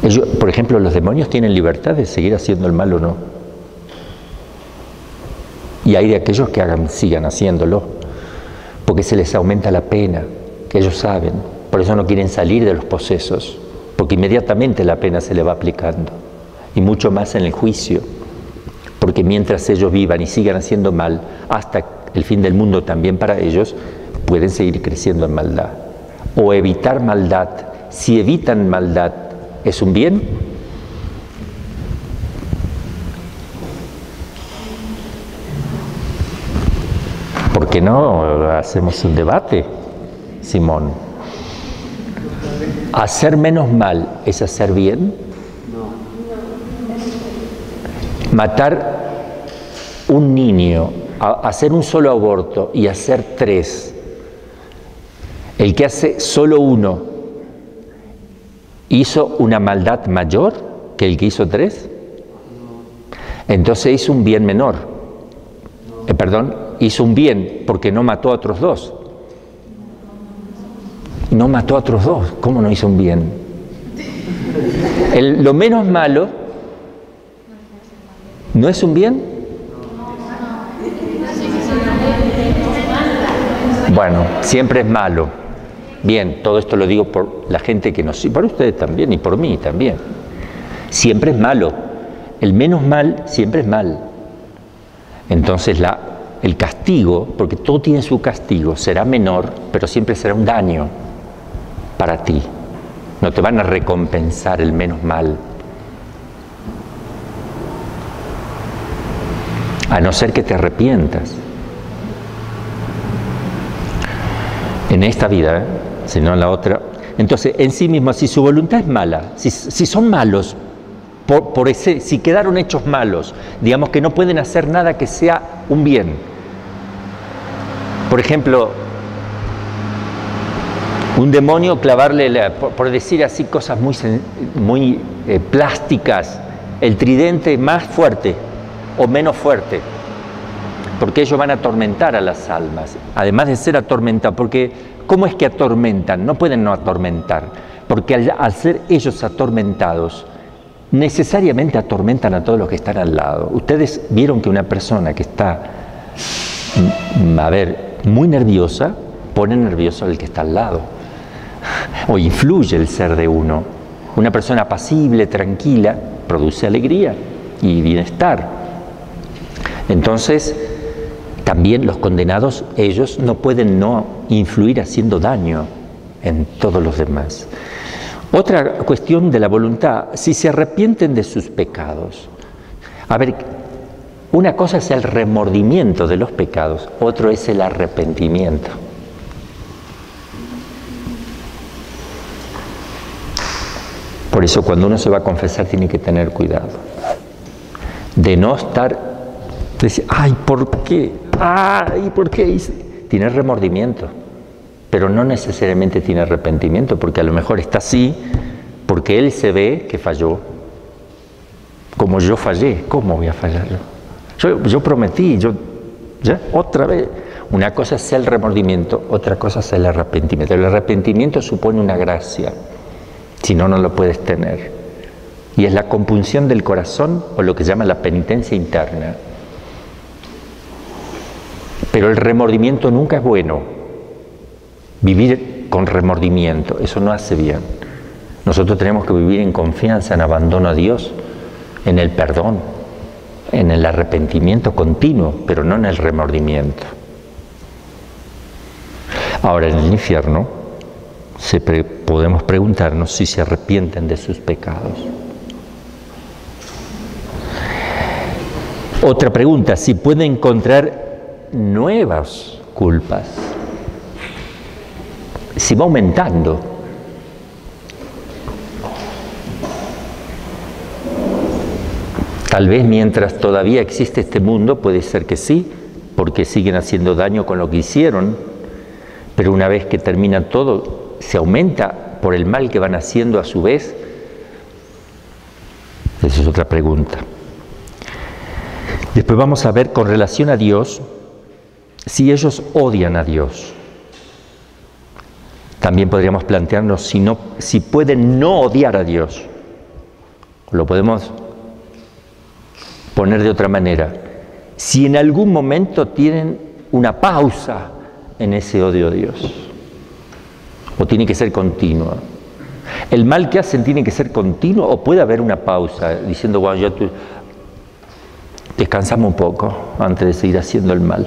Ellos, por ejemplo, los demonios tienen libertad de seguir haciendo el mal o no. Y hay de aquellos que sigan haciéndolo, porque se les aumenta la pena, que ellos saben. Por eso no quieren salir de los posesos, porque inmediatamente la pena se le va aplicando. Y mucho más en el juicio, porque mientras ellos vivan y sigan haciendo mal, hasta el fin del mundo también para ellos, pueden seguir creciendo en maldad. O evitar maldad. Si evitan maldad, ¿es un bien? ¿Por qué no hacemos un debate, Simón? ¿Hacer menos mal es hacer bien? Matar un niño, hacer un solo aborto y hacer 3. El que hace solo uno, ¿hizo una maldad mayor que el que hizo 3? Entonces hizo un bien menor. Hizo un bien porque no mató a otros 2. No mató a otros 2. ¿Cómo no hizo un bien? Lo menos malo no es un bien. Bueno, siempre es malo. Bien, todo esto lo digo por la gente que nos... por ustedes también y por mí también. Siempre es malo. El menos mal siempre es mal. Entonces el castigo, porque todo tiene su castigo, será menor, pero siempre será un daño para ti. No te van a recompensar el menos mal. A no ser que te arrepientas. En esta vida, sino en la otra. Entonces, en sí mismo, si su voluntad es mala, si son malos, si quedaron hechos malos, digamos que no pueden hacer nada que sea un bien. Por ejemplo, un demonio clavarle, por decir así cosas muy plásticas, el tridente más fuerte o menos fuerte, porque ellos van a atormentar a las almas, además de ser atormentados, porque ¿cómo es que atormentan? No pueden no atormentar, porque al ser ellos atormentados, necesariamente atormentan a todos los que están al lado. Ustedes vieron que una persona que está, muy nerviosa, pone nervioso al que está al lado, o influye el ser de uno. Una persona apacible, tranquila, produce alegría y bienestar. Entonces, también los condenados, ellos no pueden no influir haciendo daño en todos los demás. Otra cuestión de la voluntad, si se arrepienten de sus pecados. A ver, una cosa es el remordimiento de los pecados, otro es el arrepentimiento. Por eso cuando uno se va a confesar tiene que tener cuidado de no estar, decir, ay, ¿por qué? Ay, ¿por qué hice? Tiene remordimiento, pero no necesariamente tiene arrepentimiento, porque a lo mejor está así porque él se ve que falló, como yo fallé. ¿Cómo voy a fallar yo? Yo prometí, ya, otra vez. Una cosa es el remordimiento, otra cosa es el arrepentimiento. El arrepentimiento supone una gracia, si no, no lo puedes tener. Y es la compunción del corazón, o lo que se llama la penitencia interna. Pero el remordimiento nunca es bueno. Vivir con remordimiento, eso no hace bien. Nosotros tenemos que vivir en confianza, en abandono a Dios, en el perdón, en el arrepentimiento continuo, pero no en el remordimiento. Ahora, en el infierno, podemos preguntarnos si se arrepienten de sus pecados. Otra pregunta, si pueden encontrar nuevas culpas. Si va aumentando. Tal vez mientras todavía existe este mundo, puede ser que sí, porque siguen haciendo daño con lo que hicieron, pero una vez que termina todo, se aumenta por el mal que van haciendo a su vez. Esa es otra pregunta. Después vamos a ver con relación a Dios, si ellos odian a Dios. También podríamos plantearnos si pueden no odiar a Dios. Lo podemos poner de otra manera. Si en algún momento tienen una pausa en ese odio a Dios, o tiene que ser continua. El mal que hacen tiene que ser continuo, o puede haber una pausa diciendo, bueno, ya descansamos un poco antes de seguir haciendo el mal.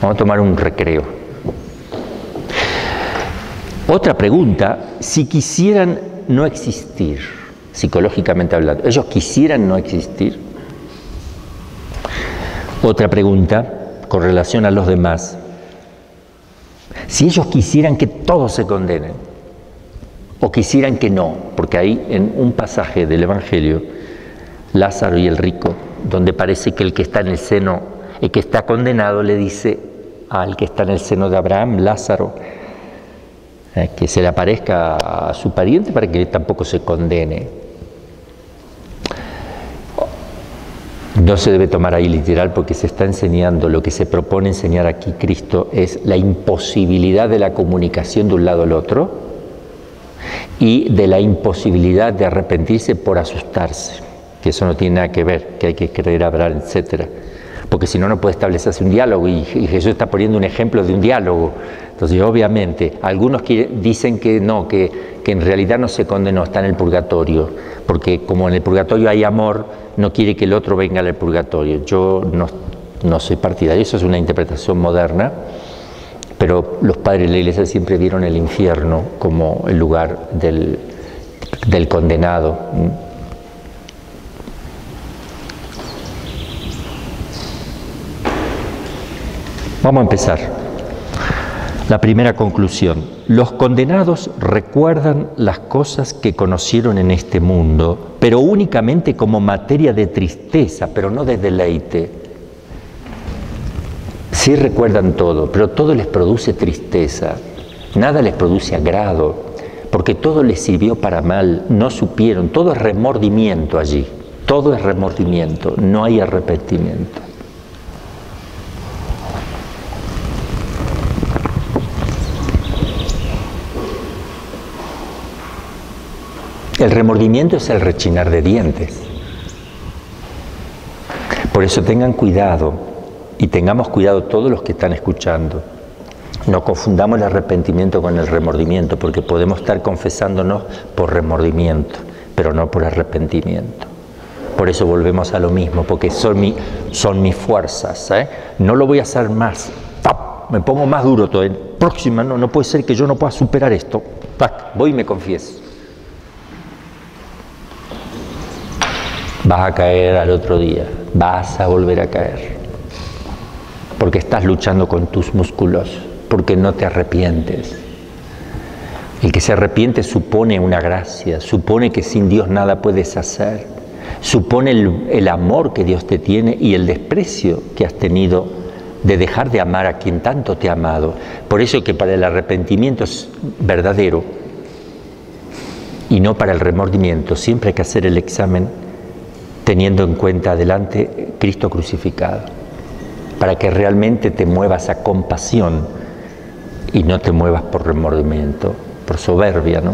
Vamos a tomar un recreo. Otra pregunta, si quisieran no existir, psicológicamente hablando, ¿ellos quisieran no existir? Otra pregunta, con relación a los demás, si ellos quisieran que todos se condenen, o quisieran que no, porque ahí en un pasaje del Evangelio, Lázaro y el rico, donde parece que el que está en el seno, el que está condenado le dice al que está en el seno de Abraham, Lázaro, que se le aparezca a su pariente para que tampoco se condene. No se debe tomar ahí literal porque se está enseñando, lo que se propone enseñar aquí Cristo es la imposibilidad de la comunicación de un lado al otro y de la imposibilidad de arrepentirse por asustarse, que eso no tiene nada que ver, que hay que creer, hablar, etcétera. Porque si no, no puede establecerse un diálogo y Jesús está poniendo un ejemplo de un diálogo. Entonces, obviamente, algunos dicen que no, que en realidad no se condenó, está en el purgatorio, porque como en el purgatorio hay amor, no quiere que el otro venga al purgatorio. Yo no soy partidario, eso es una interpretación moderna, pero los padres de la Iglesia siempre vieron el infierno como el lugar del condenado. Vamos a empezar. La primera conclusión. Los condenados recuerdan las cosas que conocieron en este mundo, pero únicamente como materia de tristeza, pero no de deleite. Sí recuerdan todo, pero todo les produce tristeza, nada les produce agrado, porque todo les sirvió para mal, no supieron, todo es remordimiento allí, todo es remordimiento, no hay arrepentimiento. El remordimiento es el rechinar de dientes. Por eso tengan cuidado y tengamos cuidado todos los que están escuchando. No confundamos el arrepentimiento con el remordimiento, porque podemos estar confesándonos por remordimiento, pero no por arrepentimiento. Por eso volvemos a lo mismo, porque son mis fuerzas, ¿eh? No lo voy a hacer más. ¡Tap! Me pongo más duro todavía. Próxima, no puede ser que yo no pueda superar esto. ¡Tac! Voy y me confieso. Vas a caer al otro día, vas a volver a caer, porque estás luchando con tus músculos, porque no te arrepientes. El que se arrepiente supone una gracia, supone que sin Dios nada puedes hacer, supone el amor que Dios te tiene y el desprecio que has tenido de dejar de amar a quien tanto te ha amado. Por eso que para el arrepentimiento es verdadero y no para el remordimiento, siempre hay que hacer el examen teniendo en cuenta adelante Cristo crucificado, para que realmente te muevas a compasión y no te muevas por remordimiento, por soberbia, ¿no?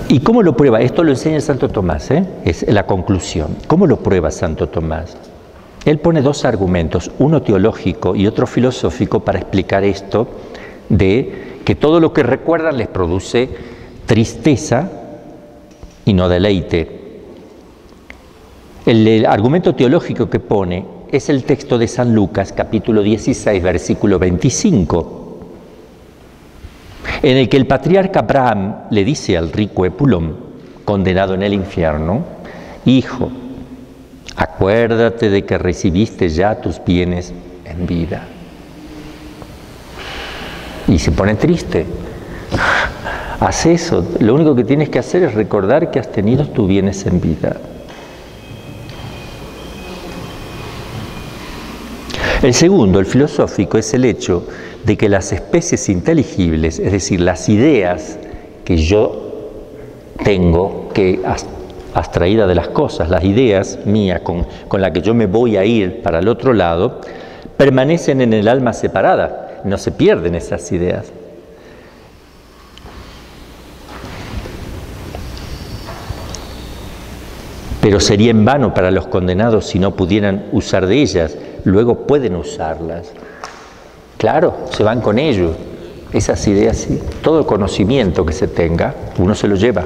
¿Y cómo lo prueba? Esto lo enseña Santo Tomás, ¿eh? Es la conclusión. ¿Cómo lo prueba Santo Tomás? Él pone dos argumentos, uno teológico y otro filosófico, para explicar esto de que todo lo que recuerdan les produce tristeza y no deleite. El argumento teológico que pone es el texto de San Lucas, capítulo 16, versículo 25, en el que el patriarca Abraham le dice al rico Epulón, condenado en el infierno: hijo, acuérdate de que recibiste ya tus bienes en vida. Y se pone triste. Haz eso, lo único que tienes que hacer es recordar que has tenido tus bienes en vida. El segundo, el filosófico, es el hecho de que las especies inteligibles, es decir, las ideas que yo tengo, que abstraída de las cosas, las ideas mías con las que yo me voy a ir para el otro lado, permanecen en el alma separada, no se pierden esas ideas. Pero sería en vano para los condenados si no pudieran usar de ellas. Luego pueden usarlas. Claro, se van con ellos. Esas ideas, sí. Todo el conocimiento que se tenga, uno se lo lleva.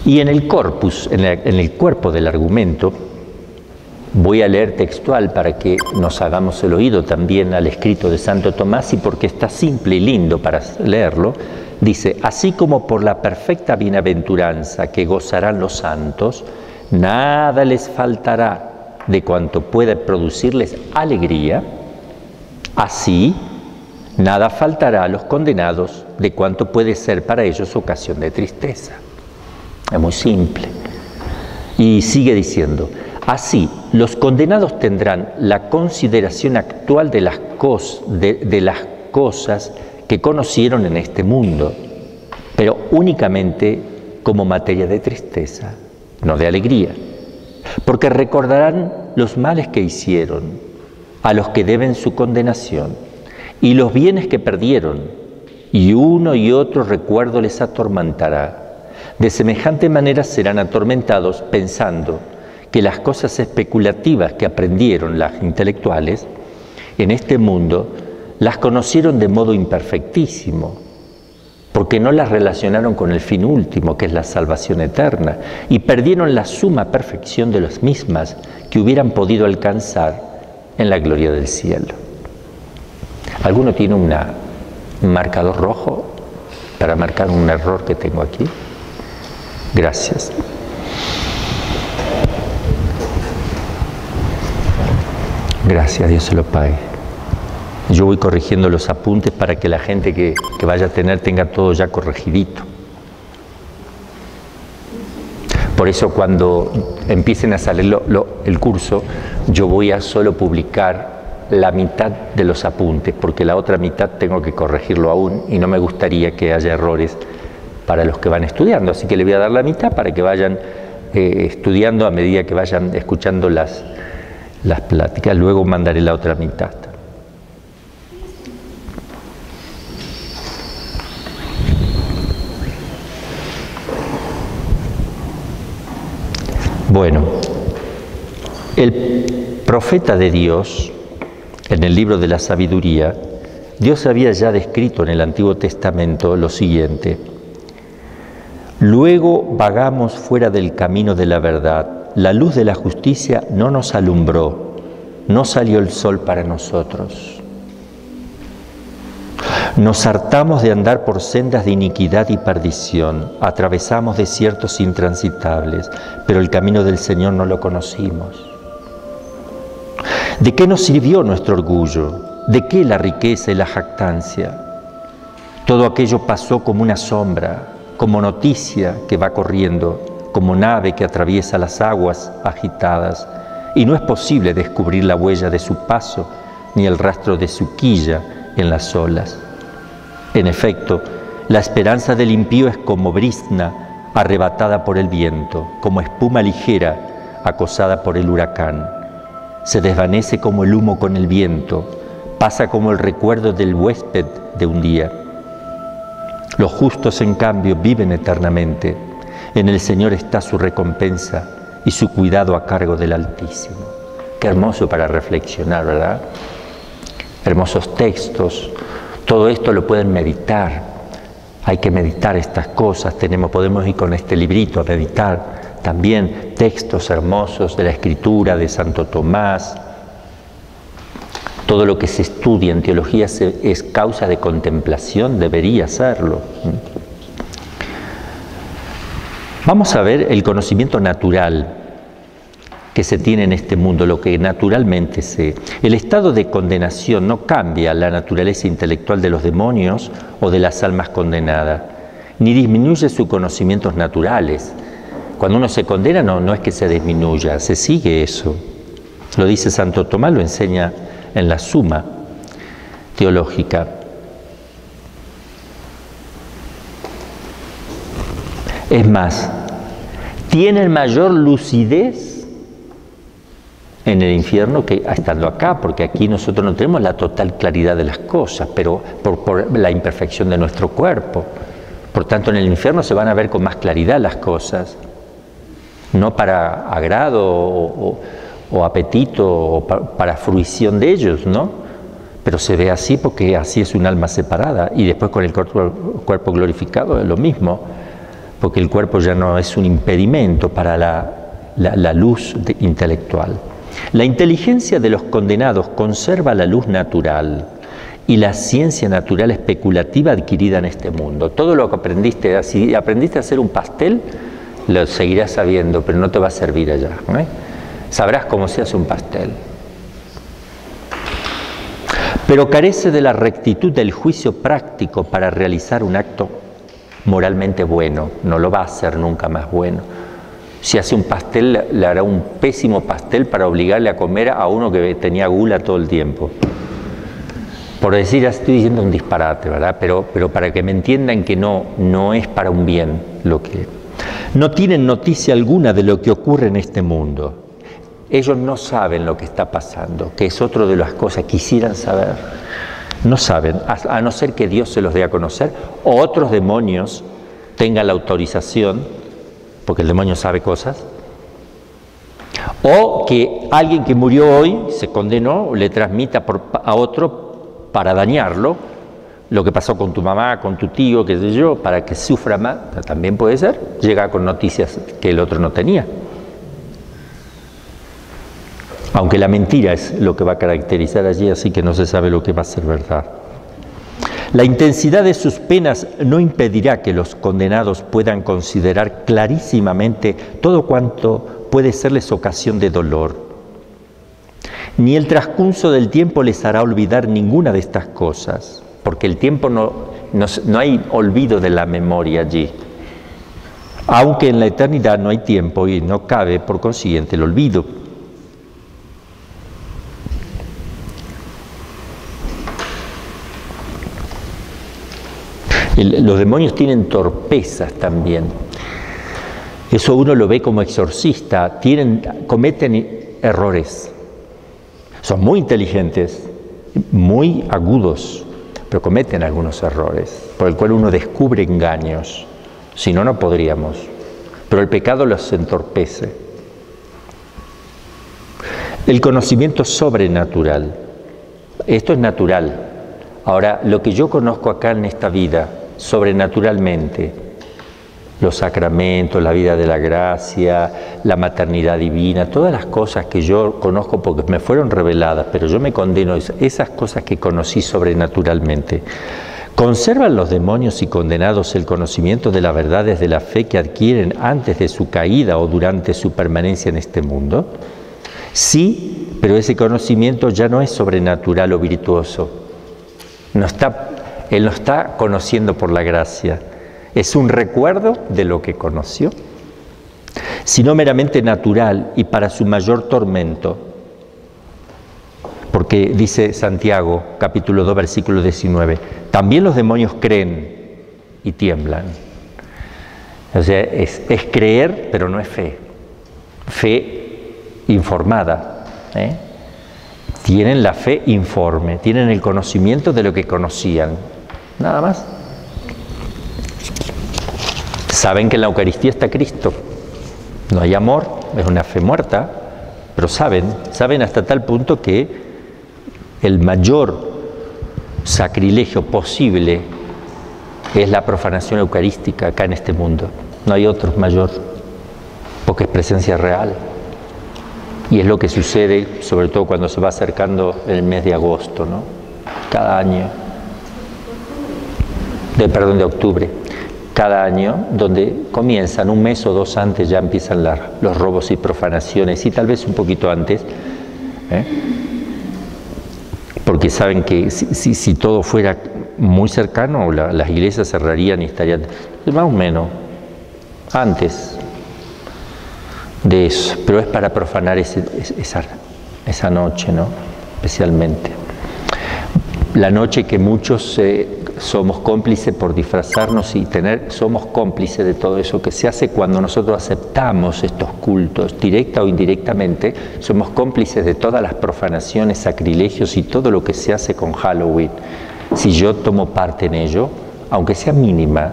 Y en el corpus, en el cuerpo del argumento, voy a leer textual para que nos hagamos el oído también al escrito de Santo Tomás, y porque está simple y lindo para leerlo. Dice: así como por la perfecta bienaventuranza que gozarán los santos, nada les faltará de cuanto pueda producirles alegría, así nada faltará a los condenados de cuanto puede ser para ellos ocasión de tristeza. Es muy simple. Y sigue diciendo: así los condenados tendrán la consideración actual de las cosas que conocieron en este mundo, pero únicamente como materia de tristeza, no de alegría, porque recordarán los males que hicieron, a los que deben su condenación, y los bienes que perdieron, y uno y otro recuerdo les atormentará. De semejante manera serán atormentados pensando que las cosas especulativas que aprendieron las intelectuales en este mundo las conocieron de modo imperfectísimo, porque no las relacionaron con el fin último, que es la salvación eterna, y perdieron la suma perfección de las mismas que hubieran podido alcanzar en la gloria del cielo. ¿Alguno tiene un marcador rojo para marcar un error que tengo aquí? Gracias. Gracias, Dios se lo pague. Yo voy corrigiendo los apuntes para que la gente que vaya a tener tenga todo ya corregidito. Por eso cuando empiecen a salir el curso, yo voy a solo publicar la mitad de los apuntes, porque la otra mitad tengo que corregirlo aún y no me gustaría que haya errores para los que van estudiando. Así que le voy a dar la mitad para que vayan estudiando a medida que vayan escuchando las pláticas. Luego mandaré la otra mitad. Bueno, el profeta de Dios, en el libro de la sabiduría, Dios había ya descrito en el Antiguo Testamento lo siguiente: luego vagamos fuera del camino de la verdad, la luz de la justicia no nos alumbró, no salió el sol para nosotros. Nos hartamos de andar por sendas de iniquidad y perdición, atravesamos desiertos intransitables, pero el camino del Señor no lo conocimos. ¿De qué nos sirvió nuestro orgullo? ¿De qué la riqueza y la jactancia? Todo aquello pasó como una sombra, como noticia que va corriendo, como nave que atraviesa las aguas agitadas, y no es posible descubrir la huella de su paso, ni el rastro de su quilla en las olas. En efecto, la esperanza del impío es como brizna arrebatada por el viento, como espuma ligera acosada por el huracán. Se desvanece como el humo con el viento, pasa como el recuerdo del huésped de un día. Los justos, en cambio, viven eternamente. En el Señor está su recompensa y su cuidado a cargo del Altísimo. Qué hermoso para reflexionar, ¿verdad? Hermosos textos. Todo esto lo pueden meditar. Hay que meditar estas cosas. Podemos ir con este librito a meditar también textos hermosos de la Escritura, de Santo Tomás. Todo lo que se estudia en teología es causa de contemplación, debería serlo. Vamos a ver el conocimiento natural que se tiene en este mundo, lo que naturalmente se... El estado de condenación no cambia la naturaleza intelectual de los demonios o de las almas condenadas, ni disminuye sus conocimientos naturales. Cuando uno se condena no es que se disminuya, se sigue eso. Lo dice Santo Tomás, lo enseña en la Suma Teológica. Es más, tienen mayor lucidez en el infierno que estando acá, porque aquí nosotros no tenemos la total claridad de las cosas, pero por la imperfección de nuestro cuerpo. Por tanto, en el infierno se van a ver con más claridad las cosas, no para agrado o apetito o para fruición de ellos, ¿no? Pero se ve así porque así es un alma separada, y después con el cuerpo glorificado es lo mismo, porque el cuerpo ya no es un impedimento para la luz intelectual. La inteligencia de los condenados conserva la luz natural y la ciencia natural especulativa adquirida en este mundo. Todo lo que aprendiste, si aprendiste a hacer un pastel, lo seguirás sabiendo, pero no te va a servir allá, ¿eh? Sabrás cómo se hace un pastel. Pero carece de la rectitud del juicio práctico para realizar un acto moralmente bueno. No lo va a hacer nunca más bueno. Si hace un pastel, le hará un pésimo pastel para obligarle a comer a uno que tenía gula todo el tiempo. Por decir, estoy diciendo un disparate, ¿verdad? Pero para que me entiendan que no es para un bien lo que... No tienen noticia alguna de lo que ocurre en este mundo. Ellos no saben lo que está pasando, que es otra de las cosas que quisieran saber. No saben, a no ser que Dios se los dé a conocer, o otros demonios tengan la autorización, porque el demonio sabe cosas, o que alguien que murió hoy, se condenó, le transmita a otro para dañarlo, lo que pasó con tu mamá, con tu tío, qué sé yo, para que sufra más, también puede ser, llega con noticias que el otro no tenía. Aunque la mentira es lo que va a caracterizar allí, así que no se sabe lo que va a ser verdad. La intensidad de sus penas no impedirá que los condenados puedan considerar clarísimamente todo cuanto puede serles ocasión de dolor. Ni el transcurso del tiempo les hará olvidar ninguna de estas cosas, porque el tiempo no hay olvido de la memoria allí. aunque en la eternidad no hay tiempo y no cabe, por consiguiente, el olvido. Los demonios tienen torpezas también. Eso uno lo ve como exorcista. Cometen errores. Son muy inteligentes, muy agudos, pero cometen algunos errores, por el cual uno descubre engaños. Si no, no podríamos. Pero el pecado los entorpece. El conocimiento sobrenatural. Esto es natural. Ahora, lo que yo conozco acá en esta vida, sobrenaturalmente, los sacramentos, la vida de la gracia, la maternidad divina, todas las cosas que yo conozco porque me fueron reveladas, pero yo me condeno esas cosas que conocí sobrenaturalmente. ¿Conservan los demonios y condenados el conocimiento de las verdades de la fe que adquieren antes de su caída o durante su permanencia en este mundo? Sí, pero ese conocimiento ya no es sobrenatural o virtuoso. Él no está conociendo por la gracia. Es un recuerdo de lo que conoció, sino meramente natural y para su mayor tormento. Porque dice Santiago, capítulo 2, versículo 19, también los demonios creen y tiemblan. O sea, es creer, pero no es fe. Fe informada. Tienen la fe informe, tienen el conocimiento de lo que conocían. Nada más. Saben que en la Eucaristía está Cristo. No hay amor, es una fe muerta, pero saben hasta tal punto que el mayor sacrilegio posible es la profanación eucarística acá en este mundo. No hay otro mayor, porque es presencia real. Y es lo que sucede, sobre todo cuando se va acercando el mes de agosto, ¿no? Cada año. De octubre. Cada año, donde comienzan un mes o dos antes, ya empiezan los robos y profanaciones, y tal vez un poquito antes, porque saben que si todo fuera muy cercano, las iglesias cerrarían y estarían, más o menos, antes de eso, pero es para profanar esa noche, ¿no? Especialmente. La noche que muchos somos cómplices por disfrazarnos y somos cómplices de todo eso que se hace cuando nosotros aceptamos estos cultos, directa o indirectamente, somos cómplices de todas las profanaciones, sacrilegios y todo lo que se hace con Halloween. Si yo tomo parte en ello, aunque sea mínima,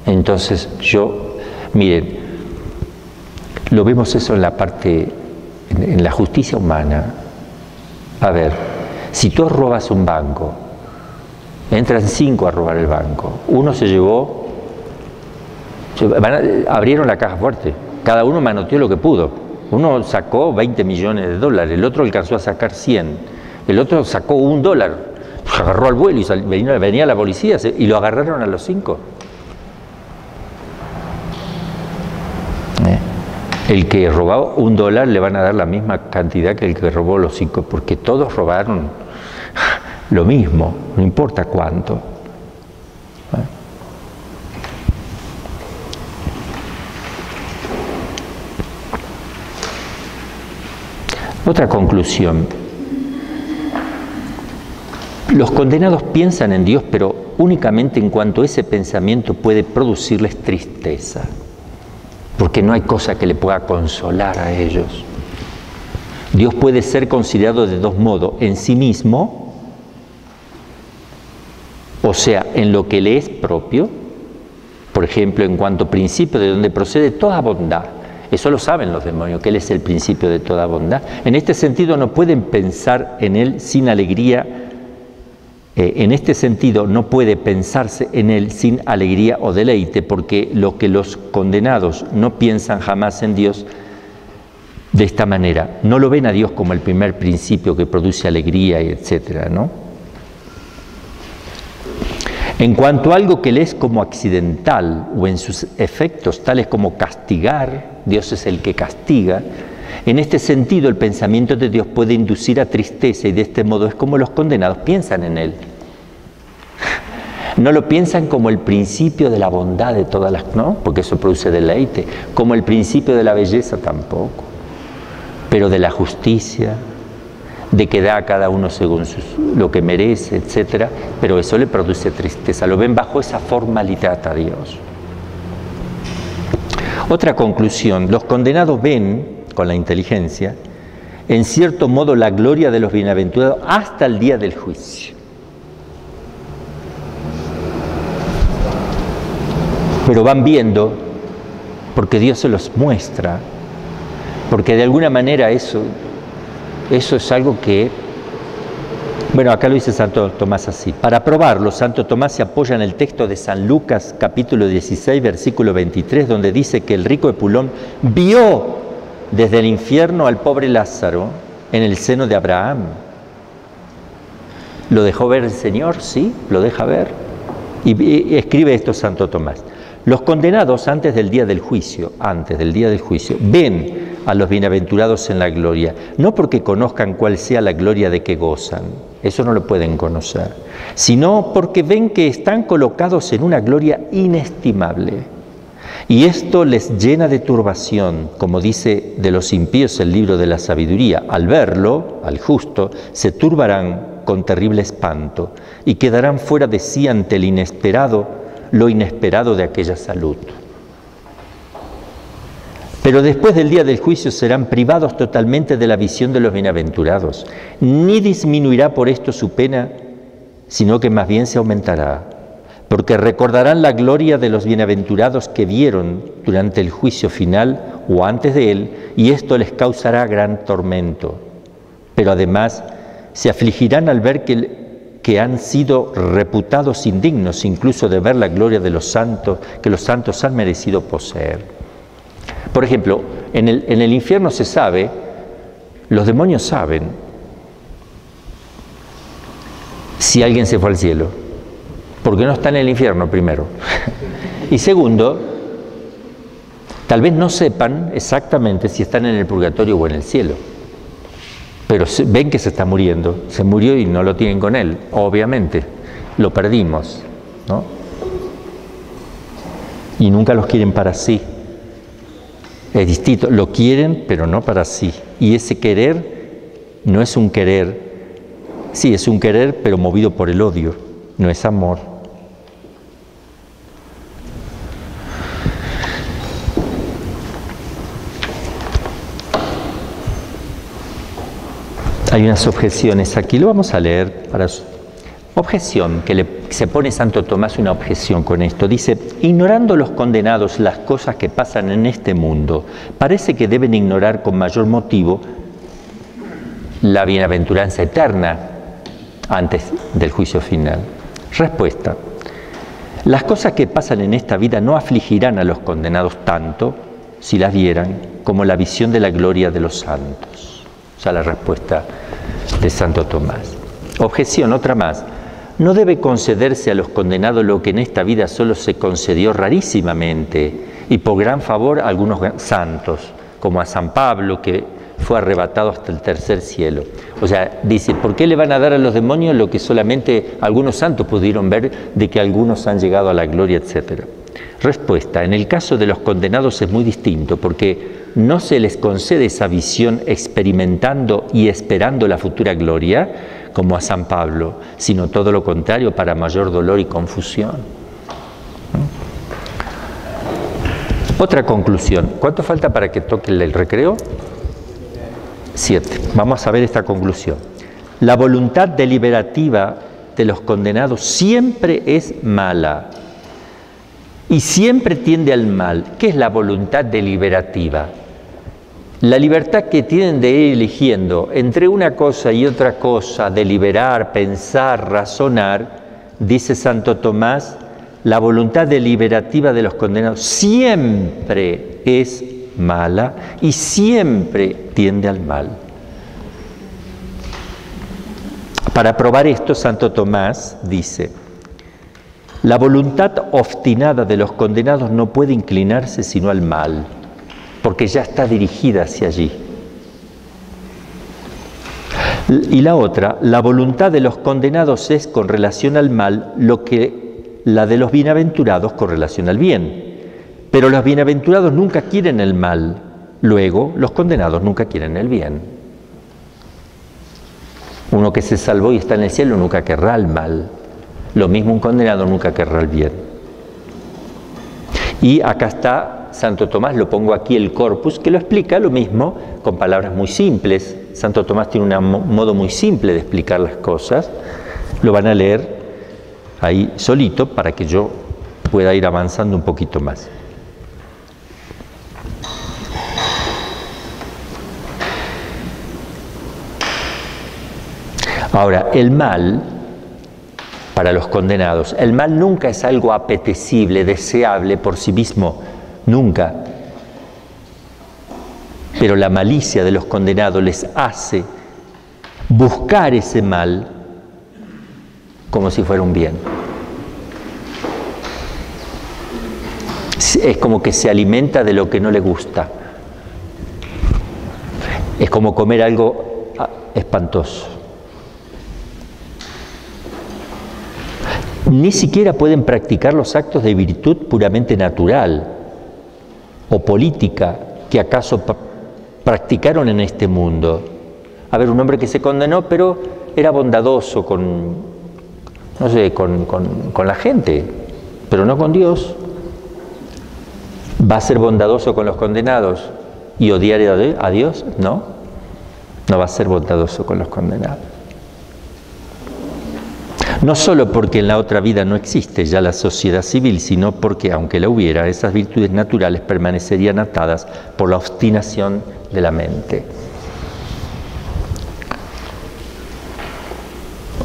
entonces miren, lo vemos eso en la parte, en la justicia humana. A ver, si tú robas un banco, entran 5 a robar el banco. Uno abrieron la caja fuerte. Cada uno manoteó lo que pudo. Uno sacó 20 millones de dólares, el otro alcanzó a sacar 100. El otro sacó $1. Agarró al vuelo y venía la policía y lo agarraron a los 5. El que robó $1 le van a dar la misma cantidad que el que robó los 5, porque todos robaron lo mismo, no importa cuánto. Otra conclusión. Los condenados piensan en Dios, pero únicamente en cuanto ese pensamiento puede producirles tristeza, porque no hay cosa que le pueda consolar a ellos. Dios puede ser considerado de dos modos: en sí mismo, o sea, en lo que le es propio, por ejemplo, en cuanto principio de donde procede toda bondad. Eso lo saben los demonios, que Él es el principio de toda bondad. En este sentido no pueden pensar en Él sin alegría. En este sentido no puede pensarse en Él sin alegría o deleite, porque lo que los condenados no piensan jamás en Dios de esta manera. No lo ven a Dios como el primer principio que produce alegría, etcétera, ¿no? En cuanto a algo que le es como accidental o en sus efectos, tales como castigar, Dios es el que castiga. En este sentido, el pensamiento de Dios puede inducir a tristeza y de este modo es como los condenados piensan en Él. No lo piensan como el principio de la bondad de todas las, ¿no? Porque eso produce deleite. Como el principio de la belleza tampoco. Pero de la justicia, de que da a cada uno según lo que merece, etc. Pero eso le produce tristeza. Lo ven bajo esa formalidad a Dios. Otra conclusión. Los condenados ven, con la inteligencia, en cierto modo la gloria de los bienaventurados hasta el día del juicio. Pero van viendo, porque Dios se los muestra, porque de alguna manera eso es algo que, bueno, acá lo dice Santo Tomás así. Para probarlo, Santo Tomás se apoya en el texto de San Lucas, capítulo 16, versículo 23, donde dice que el rico Epulón vio desde el infierno al pobre Lázaro en el seno de Abraham. ¿Lo dejó ver el Señor? Sí, lo deja ver. Y escribe esto Santo Tomás. Los condenados antes del día del juicio, ven a los bienaventurados en la gloria, no porque conozcan cuál sea la gloria de que gozan, eso no lo pueden conocer, sino porque ven que están colocados en una gloria inestimable. Y esto les llena de turbación, como dice de los impíos el libro de la sabiduría. Al verlo, al justo, se turbarán con terrible espanto y quedarán fuera de sí ante lo inesperado de aquella salud. Pero después del día del juicio serán privados totalmente de la visión de los bienaventurados. Ni disminuirá por esto su pena, sino que más bien se aumentará, porque recordarán la gloria de los bienaventurados que vieron durante el juicio final o antes de él, y esto les causará gran tormento. Pero además se afligirán al ver que han sido reputados indignos incluso de ver la gloria de los santos, que los santos han merecido poseer. Por ejemplo, en el infierno se sabe, los demonios saben si alguien se fue al cielo, porque no está en el infierno primero. Y segundo, tal vez no sepan exactamente si están en el purgatorio o en el cielo. Pero ven que se está muriendo, se murió y no lo tienen con él, obviamente, lo perdimos, ¿no? Y nunca los quieren para sí. Es distinto, lo quieren, pero no para sí. Y ese querer no es un querer, sí, es un querer, pero movido por el odio, no es amor. Hay unas objeciones aquí, lo vamos a leer. Objeción, que se pone Santo Tomás una objeción con esto. Dice, ignorando los condenados las cosas que pasan en este mundo, parece que deben ignorar con mayor motivo la bienaventuranza eterna antes del juicio final. Respuesta, las cosas que pasan en esta vida no afligirán a los condenados tanto, si las vieran, como la visión de la gloria de los santos. O sea, la respuesta de Santo Tomás. Objeción, otra más. No debe concederse a los condenados lo que en esta vida solo se concedió rarísimamente y por gran favor a algunos santos, como a San Pablo, que fue arrebatado hasta el tercer cielo. O sea, dice, ¿por qué le van a dar a los demonios lo que solamente algunos santos pudieron ver, de que algunos han llegado a la gloria, etcétera? Respuesta, en el caso de los condenados es muy distinto, porque no se les concede esa visión experimentando y esperando la futura gloria, como a San Pablo, sino todo lo contrario, para mayor dolor y confusión. Otra conclusión. ¿Cuánto falta para que toque el recreo? 7. Vamos a ver esta conclusión. La voluntad deliberativa de los condenados siempre es mala y siempre tiende al mal. ¿Qué es la voluntad deliberativa? La libertad que tienen de ir eligiendo entre una cosa y otra cosa, deliberar, pensar, razonar, dice Santo Tomás, la voluntad deliberativa de los condenados siempre es mala y siempre tiende al mal. Para probar esto, Santo Tomás dice, la voluntad obstinada de los condenados no puede inclinarse sino al mal, porque ya está dirigida hacia allí. Y la otra, la voluntad de los condenados es, con relación al mal, lo que la de los bienaventurados con relación al bien. Pero los bienaventurados nunca quieren el mal, luego los condenados nunca quieren el bien. Uno que se salvó y está en el cielo nunca querrá el mal. Lo mismo un condenado nunca querrá el bien. Y acá está Santo Tomás, lo pongo aquí el corpus, que lo explica lo mismo con palabras muy simples. Santo Tomás tiene un modo muy simple de explicar las cosas. Lo van a leer ahí solito para que yo pueda ir avanzando un poquito más. Ahora, el mal, para los condenados, el mal nunca es algo apetecible, deseable por sí mismo, nunca. Pero la malicia de los condenados les hace buscar ese mal como si fuera un bien. Es como que se alimenta de lo que no le gusta. Es como comer algo espantoso. Ni siquiera pueden practicar los actos de virtud puramente natural o política que acaso practicaron en este mundo. A ver, un hombre que se condenó, pero era bondadoso con la gente, pero no con Dios. ¿Va a ser bondadoso con los condenados y odiar a Dios? No, no va a ser bondadoso con los condenados. No solo porque en la otra vida no existe ya la sociedad civil, sino porque, aunque la hubiera, esas virtudes naturales permanecerían atadas por la obstinación de la mente.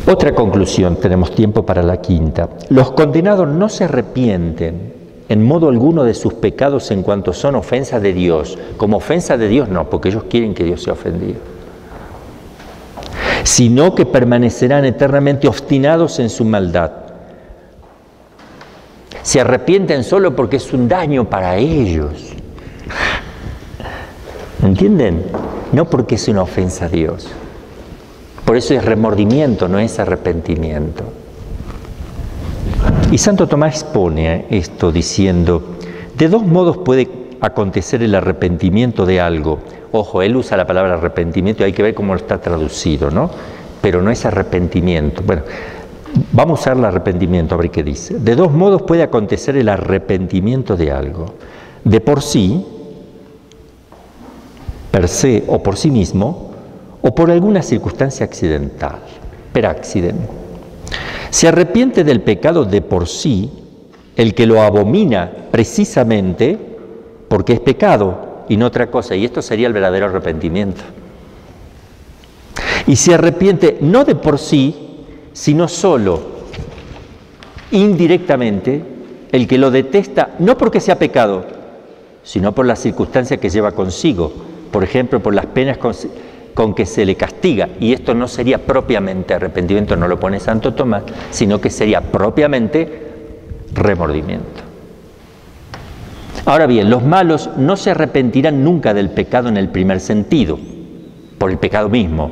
Otra conclusión, tenemos tiempo para la quinta. Los condenados no se arrepienten en modo alguno de sus pecados en cuanto son ofensa de Dios. Como ofensa de Dios no, porque ellos quieren que Dios sea ofendido. Sino que permanecerán eternamente obstinados en su maldad. Se arrepienten solo porque es un daño para ellos. ¿Entienden? No porque es una ofensa a Dios. Por eso es remordimiento, no es arrepentimiento. Y Santo Tomás expone esto diciendo, de dos modos puede acontecer el arrepentimiento de algo. Ojo, él usa la palabra arrepentimiento y hay que ver cómo está traducido, ¿no? Pero no es arrepentimiento. Bueno, vamos a usar el arrepentimiento, a ver qué dice. De dos modos puede acontecer el arrepentimiento de algo. De por sí, per se o por sí mismo, o por alguna circunstancia accidental, per accident. Se arrepiente del pecado de por sí el que lo abomina precisamente porque es pecado y no otra cosa, y esto sería el verdadero arrepentimiento. Y se arrepiente no de por sí, sino solo indirectamente el que lo detesta, no porque sea pecado, sino por la circunstancia que lleva consigo, por ejemplo, por las penas con que se le castiga, y esto no sería propiamente arrepentimiento, no lo pone Santo Tomás, sino que sería propiamente remordimiento. Ahora bien, los malos no se arrepentirán nunca del pecado en el primer sentido, por el pecado mismo,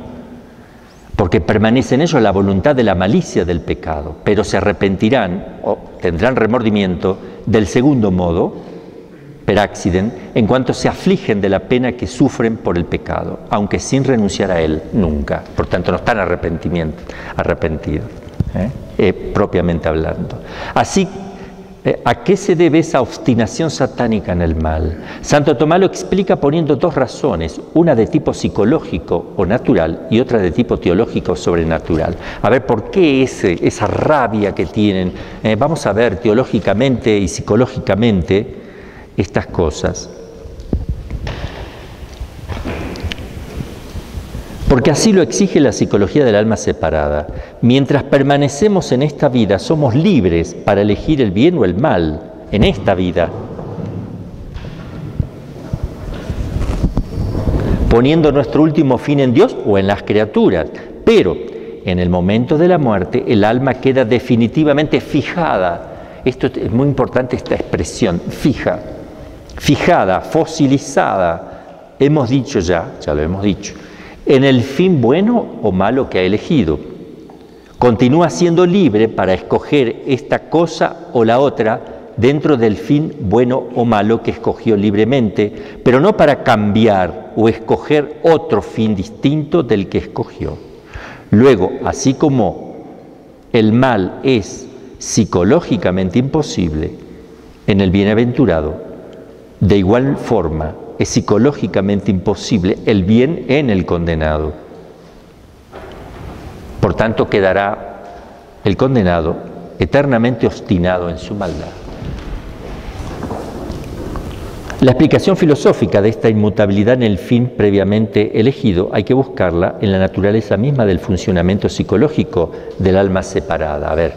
porque permanece en ellos la voluntad de la malicia del pecado, pero se arrepentirán o tendrán remordimiento del segundo modo, per accident, en cuanto se afligen de la pena que sufren por el pecado, aunque sin renunciar a él nunca. Por tanto, no están arrepentidos, propiamente hablando. Así, ¿a qué se debe esa obstinación satánica en el mal? Santo Tomás lo explica poniendo dos razones, una de tipo psicológico o natural y otra de tipo teológico o sobrenatural. A ver, ¿por qué esa rabia que tienen? Vamos a ver teológicamente y psicológicamente estas cosas. Porque así lo exige la psicología del alma separada. Mientras permanecemos en esta vida, somos libres para elegir el bien o el mal, en esta vida. Poniendo nuestro último fin en Dios o en las criaturas. Pero en el momento de la muerte, el alma queda definitivamente fijada. Esto es muy importante, esta expresión, fijada, fosilizada. Hemos dicho ya lo hemos dicho, en el fin bueno o malo que ha elegido, continúa siendo libre para escoger esta cosa o la otra dentro del fin bueno o malo que escogió libremente, pero no para cambiar o escoger otro fin distinto del que escogió. Luego, así como el mal es psicológicamente imposible en el bienaventurado, de igual forma es psicológicamente imposible el bien en el condenado. Por tanto, quedará el condenado eternamente obstinado en su maldad. La explicación filosófica de esta inmutabilidad en el fin previamente elegido hay que buscarla en la naturaleza misma del funcionamiento psicológico del alma separada. A ver,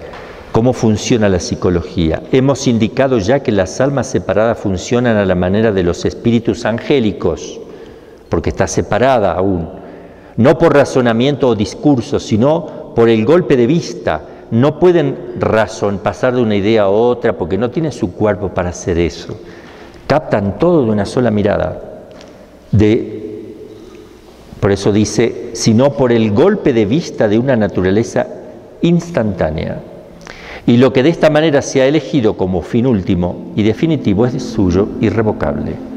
¿cómo funciona la psicología? Hemos indicado ya que las almas separadas funcionan a la manera de los espíritus angélicos, porque está separada aún, no por razonamiento o discurso, sino por el golpe de vista. No pueden pasar de una idea a otra porque no tienen su cuerpo para hacer eso. Captan todo de una sola mirada. Por eso dice, sino por el golpe de vista de una naturaleza instantánea. Y lo que de esta manera se ha elegido como fin último y definitivo es suyo irrevocable.